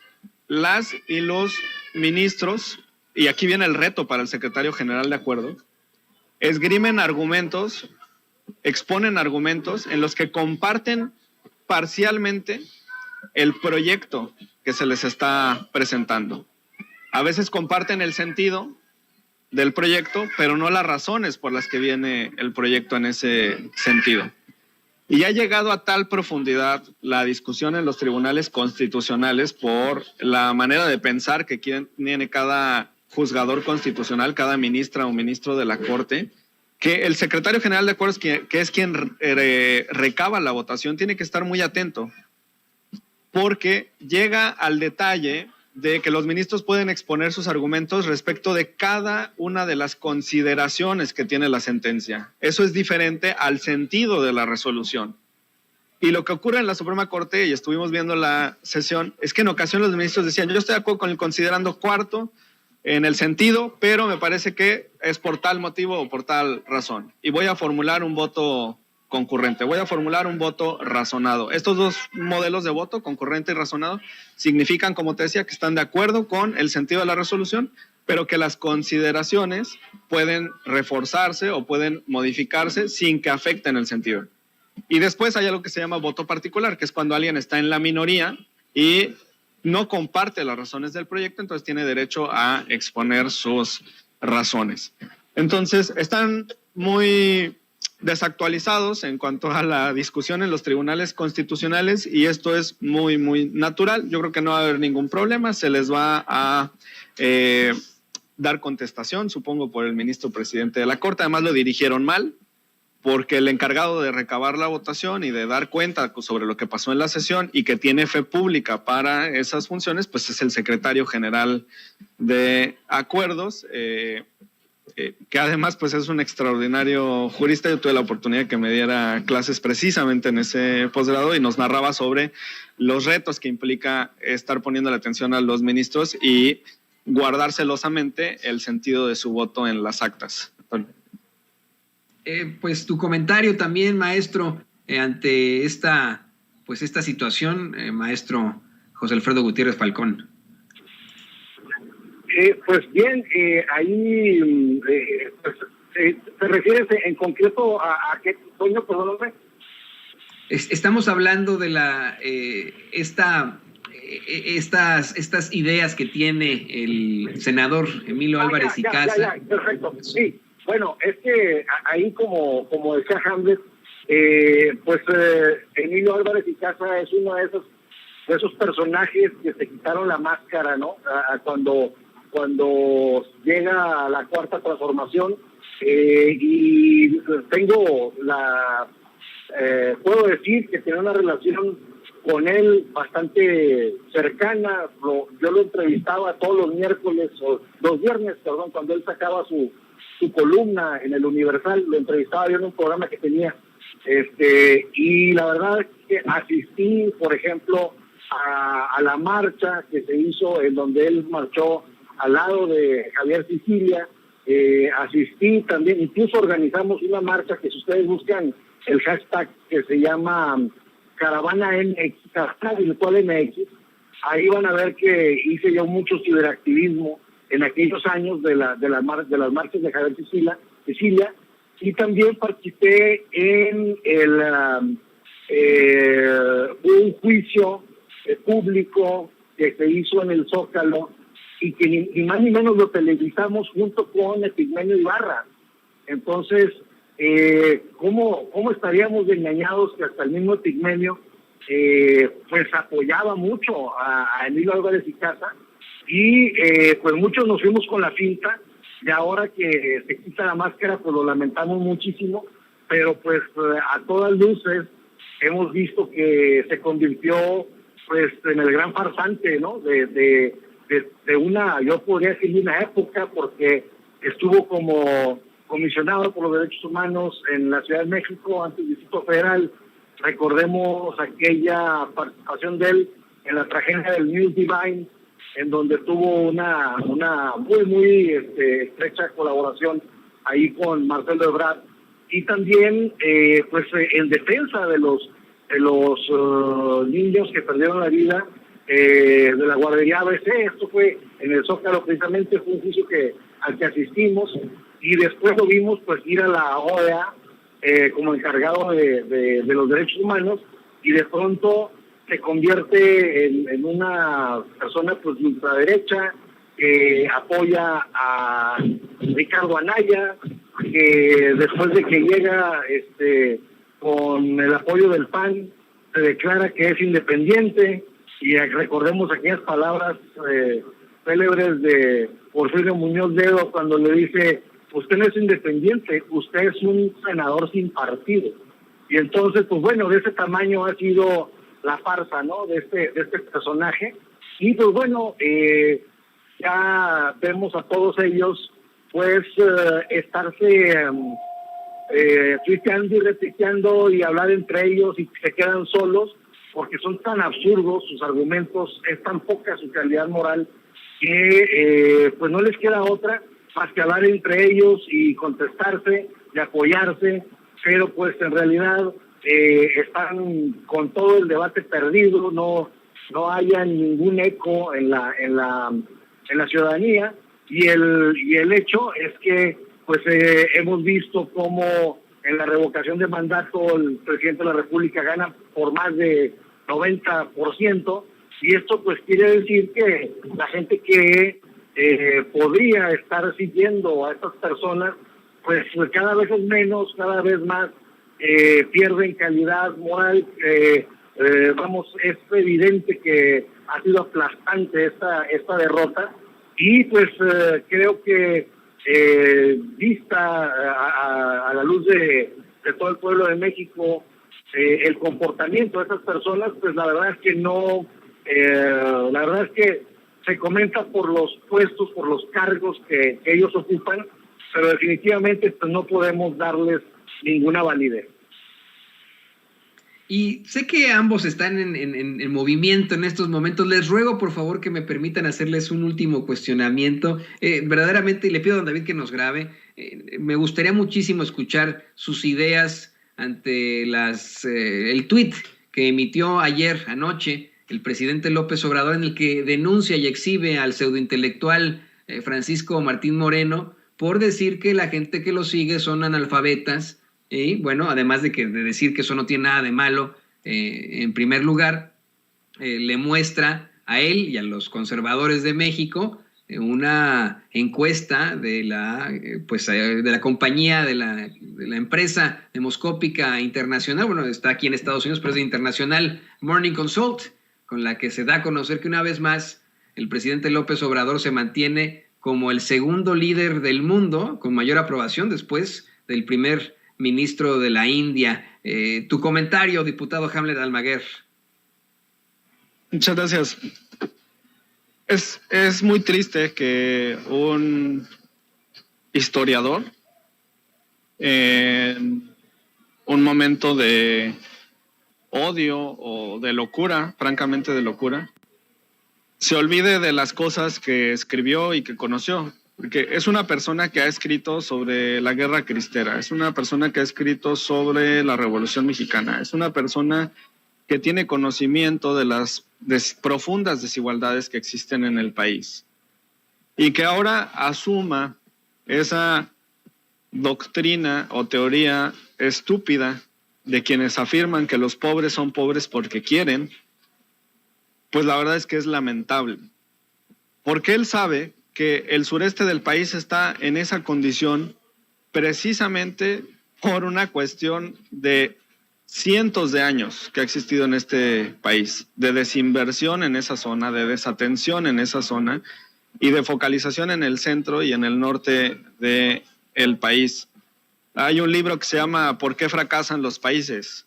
las y los ministros, y aquí viene el reto para el secretario general de acuerdo, esgrimen argumentos, exponen argumentos en los que comparten parcialmente el proyecto que se les está presentando. A veces comparten el sentido del proyecto, pero no las razones por las que viene el proyecto en ese sentido. Y ha llegado a tal profundidad la discusión en los tribunales constitucionales por la manera de pensar que tiene cada juzgador constitucional, cada ministra o ministro de la Corte, que el secretario general de acuerdos, que es quien recaba la votación, tiene que estar muy atento, porque llega al detalle de que los ministros pueden exponer sus argumentos respecto de cada una de las consideraciones que tiene la sentencia. Eso es diferente al sentido de la resolución. Y lo que ocurre en la Suprema Corte, y estuvimos viendo la sesión, es que en ocasiones los ministros decían, yo estoy de acuerdo con el considerando cuarto en el sentido, pero me parece que es por tal motivo o por tal razón. Y voy a formular un voto concurrente, voy a formular un voto razonado. Estos dos modelos de voto, concurrente y razonado, significan, como te decía, que están de acuerdo con el sentido de la resolución, pero que las consideraciones pueden reforzarse o pueden modificarse sin que afecten el sentido. Y después hay algo que se llama voto particular, que es cuando alguien está en la minoría y no comparte las razones del proyecto, entonces tiene derecho a exponer sus razones. Entonces, están muy desactualizados en cuanto a la discusión en los tribunales constitucionales y esto es muy, muy natural. Yo creo que no va a haber ningún problema, se les va a dar contestación, supongo, por el ministro presidente de la Corte. Además, lo dirigieron mal, porque el encargado de recabar la votación y de dar cuenta sobre lo que pasó en la sesión y que tiene fe pública para esas funciones, pues es el secretario general de Acuerdos, que además pues es un extraordinario jurista. Yo tuve la oportunidad de que me diera clases precisamente en ese posgrado y nos narraba sobre los retos que implica estar poniendo la atención a los ministros y guardar celosamente el sentido de su voto en las actas. Pues tu comentario también, maestro, ante esta situación, maestro José Alfredo Gutiérrez Falcón. Pues bien, ahí ¿te refieres en concreto a qué, Toño? Perdóname. Estamos hablando de estas ideas que tiene el senador Emilio Álvarez y Casa. Perfecto, sí. Bueno, es que ahí como decía Hamlet, Emilio Álvarez y Casa es uno de esos personajes que se quitaron la máscara, ¿no? Cuando llega la Cuarta Transformación, y puedo decir que tenía una relación con él bastante cercana. Yo lo entrevistaba todos los viernes, cuando él sacaba su columna en el Universal, lo entrevistaba yo en un programa que tenía, y la verdad es que asistí, por ejemplo, a la marcha que se hizo en donde él marchó al lado de Javier Sicilia. Asistí también, incluso organizamos una marcha que, si ustedes buscan el hashtag que se llama Caravana MX, hashtag virtual MX, ahí van a ver que hice yo mucho ciberactivismo en aquellos años de las marchas de Javier Sicilia, y también participé en un juicio público que se hizo en el Zócalo y que ni más ni menos lo televisamos junto con Epigmenio Ibarra. Entonces, ¿cómo estaríamos engañados que hasta el mismo Epigmenio pues apoyaba mucho a Emilio Álvarez y Casa? Y pues muchos nos fuimos con la finta, y ahora que se quita la máscara pues lo lamentamos muchísimo, pero pues a todas luces hemos visto que se convirtió pues en el gran farsante, ¿no? De una, yo podría decir, una época, porque estuvo como comisionado por los derechos humanos en la Ciudad de México, antes del Distrito Federal. Recordemos aquella participación de él en la tragedia del News Divine, en donde tuvo una muy estrecha colaboración ahí con Marcelo Ebrard, y también en defensa de los niños que perdieron la vida de la guardería ABC. Esto fue en el Zócalo, precisamente fue un juicio al que asistimos, y después lo vimos pues ir a la OEA como encargado de los derechos humanos, y de pronto se convierte en una persona pues de ultraderecha que apoya a Ricardo Anaya, que después de que llega con el apoyo del PAN se declara que es independiente, y recordemos aquellas palabras célebres de Porfirio Muñoz Ledo cuando le dice, usted no es independiente, usted es un senador sin partido. Y entonces, pues bueno, de ese tamaño ha sido la farsa, ¿no? De este personaje. Y pues bueno, ya vemos a todos ellos, pues, estarse tuiteando y retuiteando y hablar entre ellos, y se quedan solos, porque son tan absurdos sus argumentos, es tan poca su calidad moral, que pues no les queda otra más que hablar entre ellos y contestarse y apoyarse, pero pues en realidad están con todo el debate perdido, no haya ningún eco en la ciudadanía, y el hecho es que pues hemos visto cómo en la revocación de mandato el presidente de la República gana por más de 90%, y esto pues quiere decir que la gente que podría estar siguiendo a estas personas, pues cada vez es menos, cada vez más pierden calidad moral. Vamos, es evidente que ha sido aplastante esta derrota, y pues creo que vista a la luz de todo el pueblo de México, el comportamiento de esas personas, pues la verdad es que no, la verdad es que se comenta por los puestos, por los cargos que ellos ocupan, pero definitivamente pues no podemos darles ninguna validez. Y sé que ambos están en movimiento en estos momentos. Les ruego, por favor, que me permitan hacerles un último cuestionamiento. Verdaderamente, y le pido a don David que nos grabe, me gustaría muchísimo escuchar sus ideas ante el tuit que emitió anoche, el presidente López Obrador, en el que denuncia y exhibe al pseudointelectual Francisco Martín Moreno por decir que la gente que lo sigue son analfabetas. Y bueno, además de decir que eso no tiene nada de malo, en primer lugar, le muestra a él y a los conservadores de México una encuesta de la compañía, de la empresa demoscópica internacional, bueno, está aquí en Estados Unidos, pero es internacional, Morning Consult, con la que se da a conocer que una vez más el presidente López Obrador se mantiene como el segundo líder del mundo, con mayor aprobación después del primer ministro de la India. Tu comentario, diputado Hamlet Almaguer. Muchas gracias. Es muy triste que un historiador, en un momento de odio o de locura, francamente de locura, se olvide de las cosas que escribió y que conoció. Porque es una persona que ha escrito sobre la guerra cristera, es una persona que ha escrito sobre la Revolución Mexicana, es una persona que tiene conocimiento de las profundas desigualdades que existen en el país, y que ahora asuma esa doctrina o teoría estúpida de quienes afirman que los pobres son pobres porque quieren. Pues la verdad es que es lamentable, porque él sabe que el sureste del país está en esa condición precisamente por una cuestión de cientos de años que ha existido en este país, de desinversión en esa zona, de desatención en esa zona y de focalización en el centro y en el norte del país. Hay un libro que se llama ¿Por qué fracasan los países?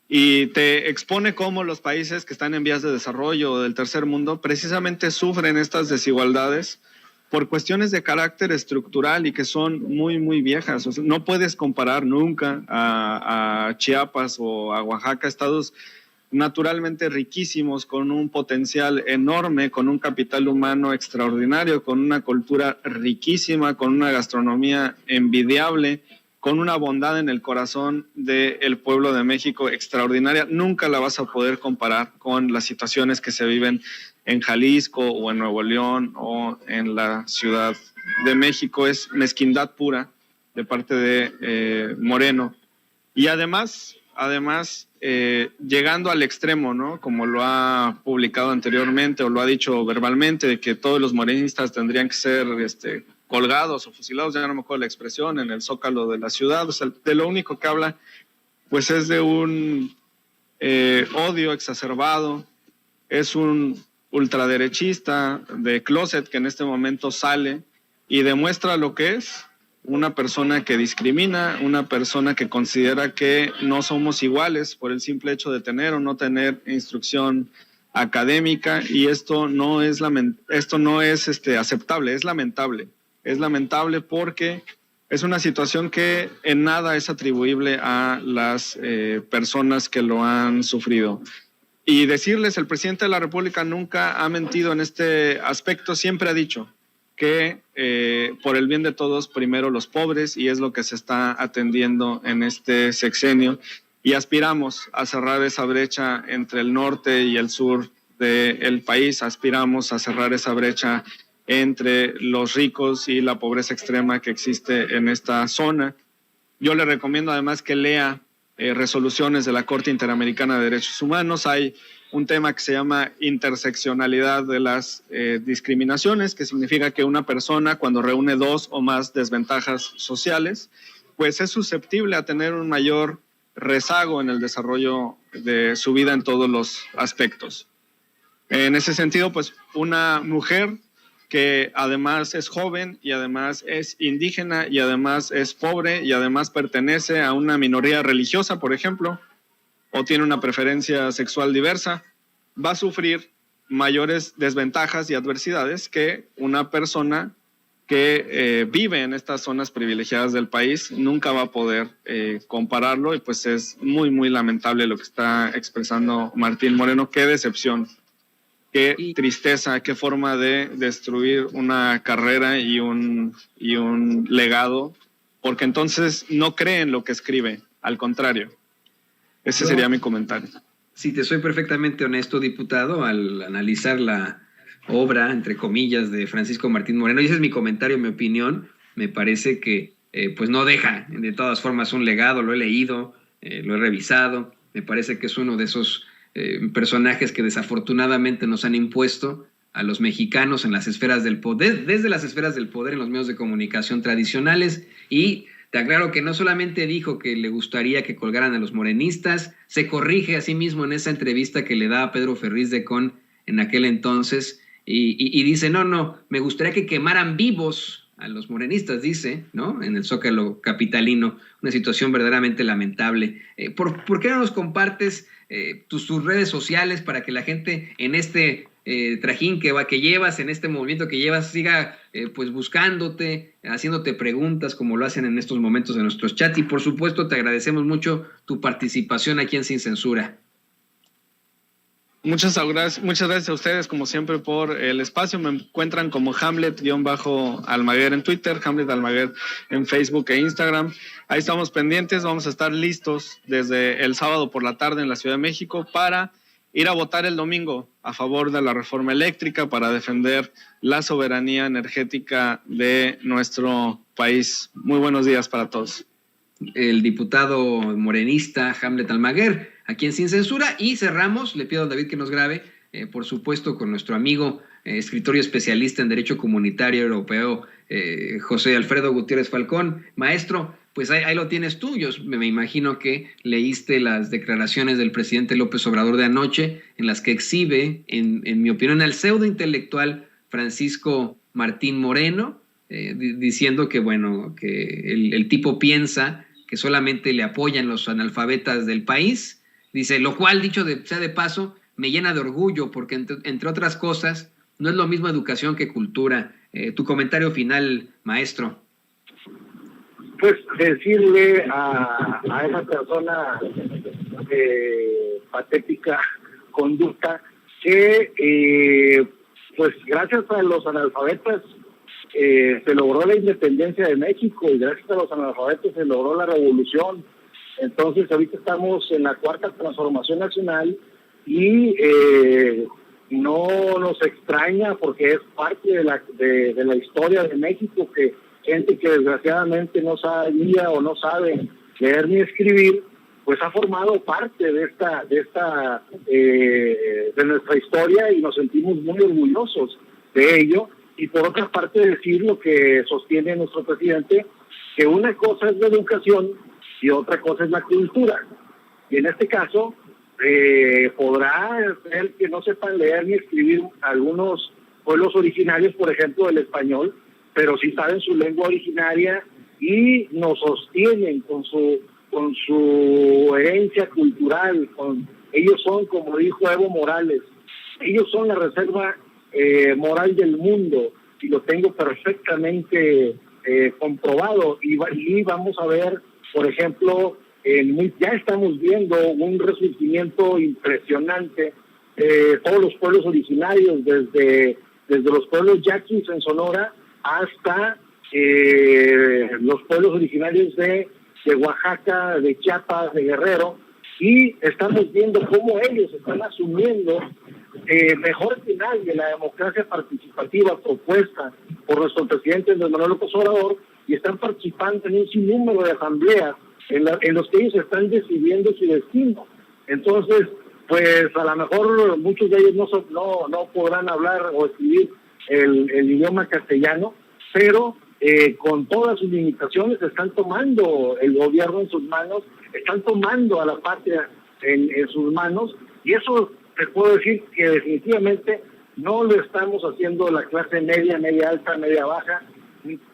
Y te expone cómo los países que están en vías de desarrollo o del tercer mundo precisamente sufren estas desigualdades por cuestiones de carácter estructural y que son muy, muy viejas. O sea, no puedes comparar nunca a Chiapas o a Oaxaca, estados naturalmente riquísimos, con un potencial enorme, con un capital humano extraordinario, con una cultura riquísima, con una gastronomía envidiable, con una bondad en el corazón del pueblo de México extraordinaria. Nunca la vas a poder comparar con las situaciones que se viven en Jalisco o en Nuevo León o en la Ciudad de México. Es mezquindad pura de parte de Moreno. Y además llegando al extremo, ¿no? Como lo ha publicado anteriormente o lo ha dicho verbalmente, de que todos los morenistas tendrían que ser colgados o fusilados, ya no me acuerdo la expresión, en el zócalo de la ciudad. O sea, de lo único que habla pues es de un odio exacerbado, es un ultraderechista de closet que en este momento sale y demuestra lo que es una persona que discrimina, una persona que considera que no somos iguales por el simple hecho de tener o no tener instrucción académica, y esto no es aceptable, es lamentable. Es lamentable porque es una situación que en nada es atribuible a las personas que lo han sufrido. Y decirles, el presidente de la República nunca ha mentido en este aspecto, siempre ha dicho que por el bien de todos, primero los pobres, y es lo que se está atendiendo en este sexenio, y aspiramos a cerrar esa brecha entre el norte y el sur del país, aspiramos a cerrar esa brecha entre los ricos y la pobreza extrema que existe en esta zona. Yo le recomiendo además que lea resoluciones de la Corte Interamericana de Derechos Humanos. Hay un tema que se llama interseccionalidad de las discriminaciones, que significa que una persona, cuando reúne dos o más desventajas sociales, pues es susceptible a tener un mayor rezago en el desarrollo de su vida en todos los aspectos. En ese sentido, pues una mujer que además es joven y además es indígena y además es pobre y además pertenece a una minoría religiosa, por ejemplo, o tiene una preferencia sexual diversa, va a sufrir mayores desventajas y adversidades que una persona que vive en estas zonas privilegiadas del país. Nunca va a poder compararlo, y pues es muy, muy lamentable lo que está expresando Martín Moreno. Qué decepción. Qué tristeza, qué forma de destruir una carrera y un legado, porque entonces no cree en lo que escribe, al contrario. Ese sería mi comentario. Si te soy perfectamente honesto, diputado, al analizar la obra, entre comillas, de Francisco Martín Moreno, y ese es mi comentario, mi opinión, me parece que pues no deja de todas formas un legado. Lo he leído, lo he revisado, me parece que es uno de esos personajes que desafortunadamente nos han impuesto a los mexicanos en las esferas del poder, desde las esferas del poder en los medios de comunicación tradicionales. Y te aclaro que no solamente dijo que le gustaría que colgaran a los morenistas, se corrige a sí mismo en esa entrevista que le da a Pedro Ferriz de Con en aquel entonces, y dice, no, me gustaría que quemaran vivos a los morenistas, dice, ¿no? En el Zócalo capitalino, una situación verdaderamente lamentable. ¿Por qué no nos compartes tus redes sociales para que la gente en este trajín que llevas, en este movimiento que llevas, siga pues buscándote, haciéndote preguntas como lo hacen en estos momentos en nuestros chats? Y por supuesto te agradecemos mucho tu participación aquí en Sin Censura. Muchas gracias a ustedes, como siempre, por el espacio. Me encuentran como Hamlet-Almaguer en Twitter, Hamlet Almaguer en Facebook e Instagram. Ahí estamos pendientes, vamos a estar listos desde el sábado por la tarde en la Ciudad de México para ir a votar el domingo a favor de la reforma eléctrica, para defender la soberanía energética de nuestro país. Muy buenos días para todos. El diputado morenista Hamlet Almaguer, aquí en Sin Censura. Y cerramos, le pido a David que nos grabe, por supuesto, con nuestro amigo, escritor y especialista en Derecho Comunitario Europeo, José Alfredo Gutiérrez Falcón. Maestro, pues ahí lo tienes tú. Yo me imagino que leíste las declaraciones del presidente López Obrador de anoche, en las que exhibe, en mi opinión, al pseudo intelectual Francisco Martín Moreno, diciendo que, bueno, que el tipo piensa que solamente le apoyan los analfabetas del país. Dice, lo cual, dicho sea de paso, me llena de orgullo, porque entre otras cosas, no es lo mismo educación que cultura. Tu comentario final, maestro. Pues decirle a esa persona de patética conducta que pues gracias a los analfabetas se logró la independencia de México, y gracias a los analfabetos se logró la revolución. Entonces ahorita estamos en la cuarta transformación nacional y no nos extraña, porque es parte de la historia de México, que gente que desgraciadamente no sabía o no sabe leer ni escribir, pues ha formado parte de nuestra historia, y nos sentimos muy orgullosos de ello. Y por otra parte, decir lo que sostiene nuestro presidente, que una cosa es la educación y otra cosa es la cultura. Y en este caso, podrá ser que no sepan leer ni escribir algunos pueblos originarios, por ejemplo, el español, pero sí saben su lengua originaria, y nos sostienen con su herencia cultural. Ellos son, como dijo Evo Morales, ellos son la reserva moral del mundo, y lo tengo perfectamente comprobado, y vamos a ver, por ejemplo, ya estamos viendo un resurgimiento impresionante. Todos los pueblos originarios, desde los pueblos yaquis en Sonora hasta los pueblos originarios de Oaxaca, de Chiapas, de Guerrero, y estamos viendo cómo ellos están asumiendo mejor que nadie la democracia participativa propuesta por nuestro presidente Andrés Manuel López Obrador, y están participando en un sinnúmero de asambleas en los que ellos están decidiendo su destino. Entonces, pues a lo mejor muchos de ellos no podrán hablar o escribir el idioma castellano, pero con todas sus limitaciones están tomando el gobierno en sus manos, están tomando a la patria en sus manos, y eso te puedo decir que definitivamente no lo estamos haciendo la clase media, media alta, media baja.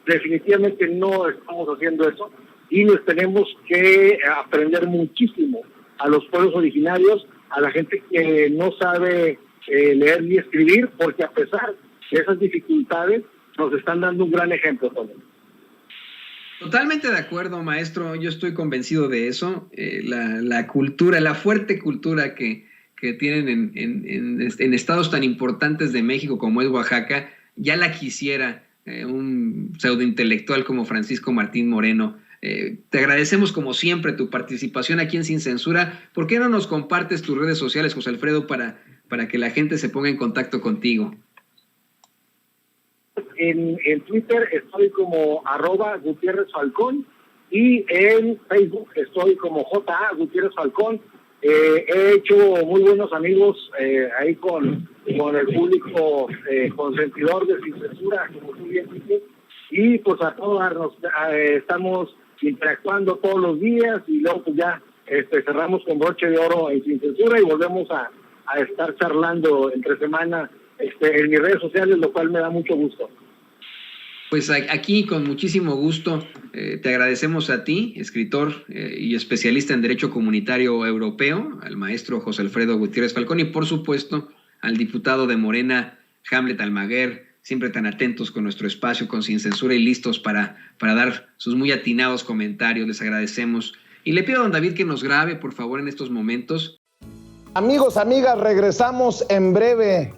Definitivamente no estamos haciendo eso, y les tenemos que aprender muchísimo a los pueblos originarios, a la gente que no sabe leer ni escribir, porque a pesar de esas dificultades nos están dando un gran ejemplo también. Totalmente de acuerdo, maestro. Yo estoy convencido de eso. La cultura, la fuerte cultura que tienen en estados tan importantes de México como es Oaxaca, ya la quisiera un pseudointelectual como Francisco Martín Moreno. Te agradecemos como siempre tu participación aquí en Sin Censura. ¿Por qué no nos compartes tus redes sociales, José Alfredo, para que la gente se ponga en contacto contigo? En Twitter estoy como @Gutiérrez Falcón, y en Facebook estoy como J.A. Gutiérrez Falcón. He hecho muy buenos amigos ahí con el público consentidor de Sin Censura, como tú bien dices, y pues a todos estamos interactuando todos los días, y luego pues ya cerramos con broche de oro en Sin Censura y volvemos a estar charlando entre semana en mis redes sociales, lo cual me da mucho gusto. Pues aquí con muchísimo gusto te agradecemos a ti, escritor y especialista en Derecho Comunitario Europeo, al maestro José Alfredo Gutiérrez Falcón, y por supuesto al diputado de Morena, Hamlet Almaguer, siempre tan atentos con nuestro espacio, con Sin Censura, y listos para dar sus muy atinados comentarios. Les agradecemos. Y le pido a don David que nos grabe, por favor, en estos momentos. Amigos, amigas, regresamos en breve.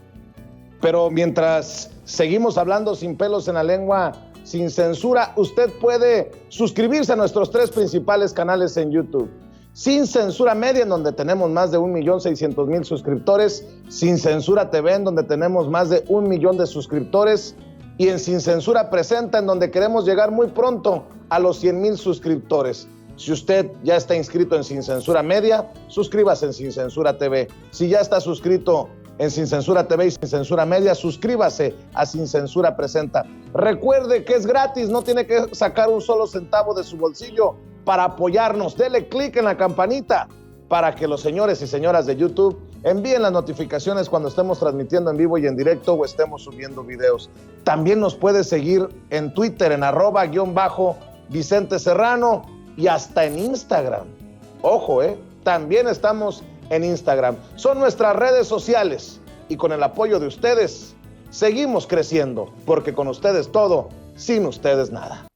Pero mientras seguimos hablando sin pelos en la lengua, sin censura, usted puede suscribirse a nuestros 3 principales canales en YouTube. Sin Censura Media, en donde tenemos más de 1.600.000 suscriptores. Sin Censura TV, en donde tenemos más de 1 millón de suscriptores. Y en Sin Censura Presenta, en donde queremos llegar muy pronto a los 100,000 suscriptores. Si usted ya está inscrito en Sin Censura Media, suscríbase en Sin Censura TV. Si ya está suscrito en Sin Censura TV y Sin Censura Media, suscríbase a Sin Censura Presenta. Recuerde que es gratis, no tiene que sacar un solo centavo de su bolsillo para apoyarnos. Dele clic en la campanita para que los señores y señoras de YouTube envíen las notificaciones cuando estemos transmitiendo en vivo y en directo o estemos subiendo videos. También nos puede seguir en Twitter en @Vicente Serrano y hasta en Instagram. Ojo, también estamos en Instagram. Son nuestras redes sociales, y con el apoyo de ustedes seguimos creciendo, porque con ustedes todo, sin ustedes nada.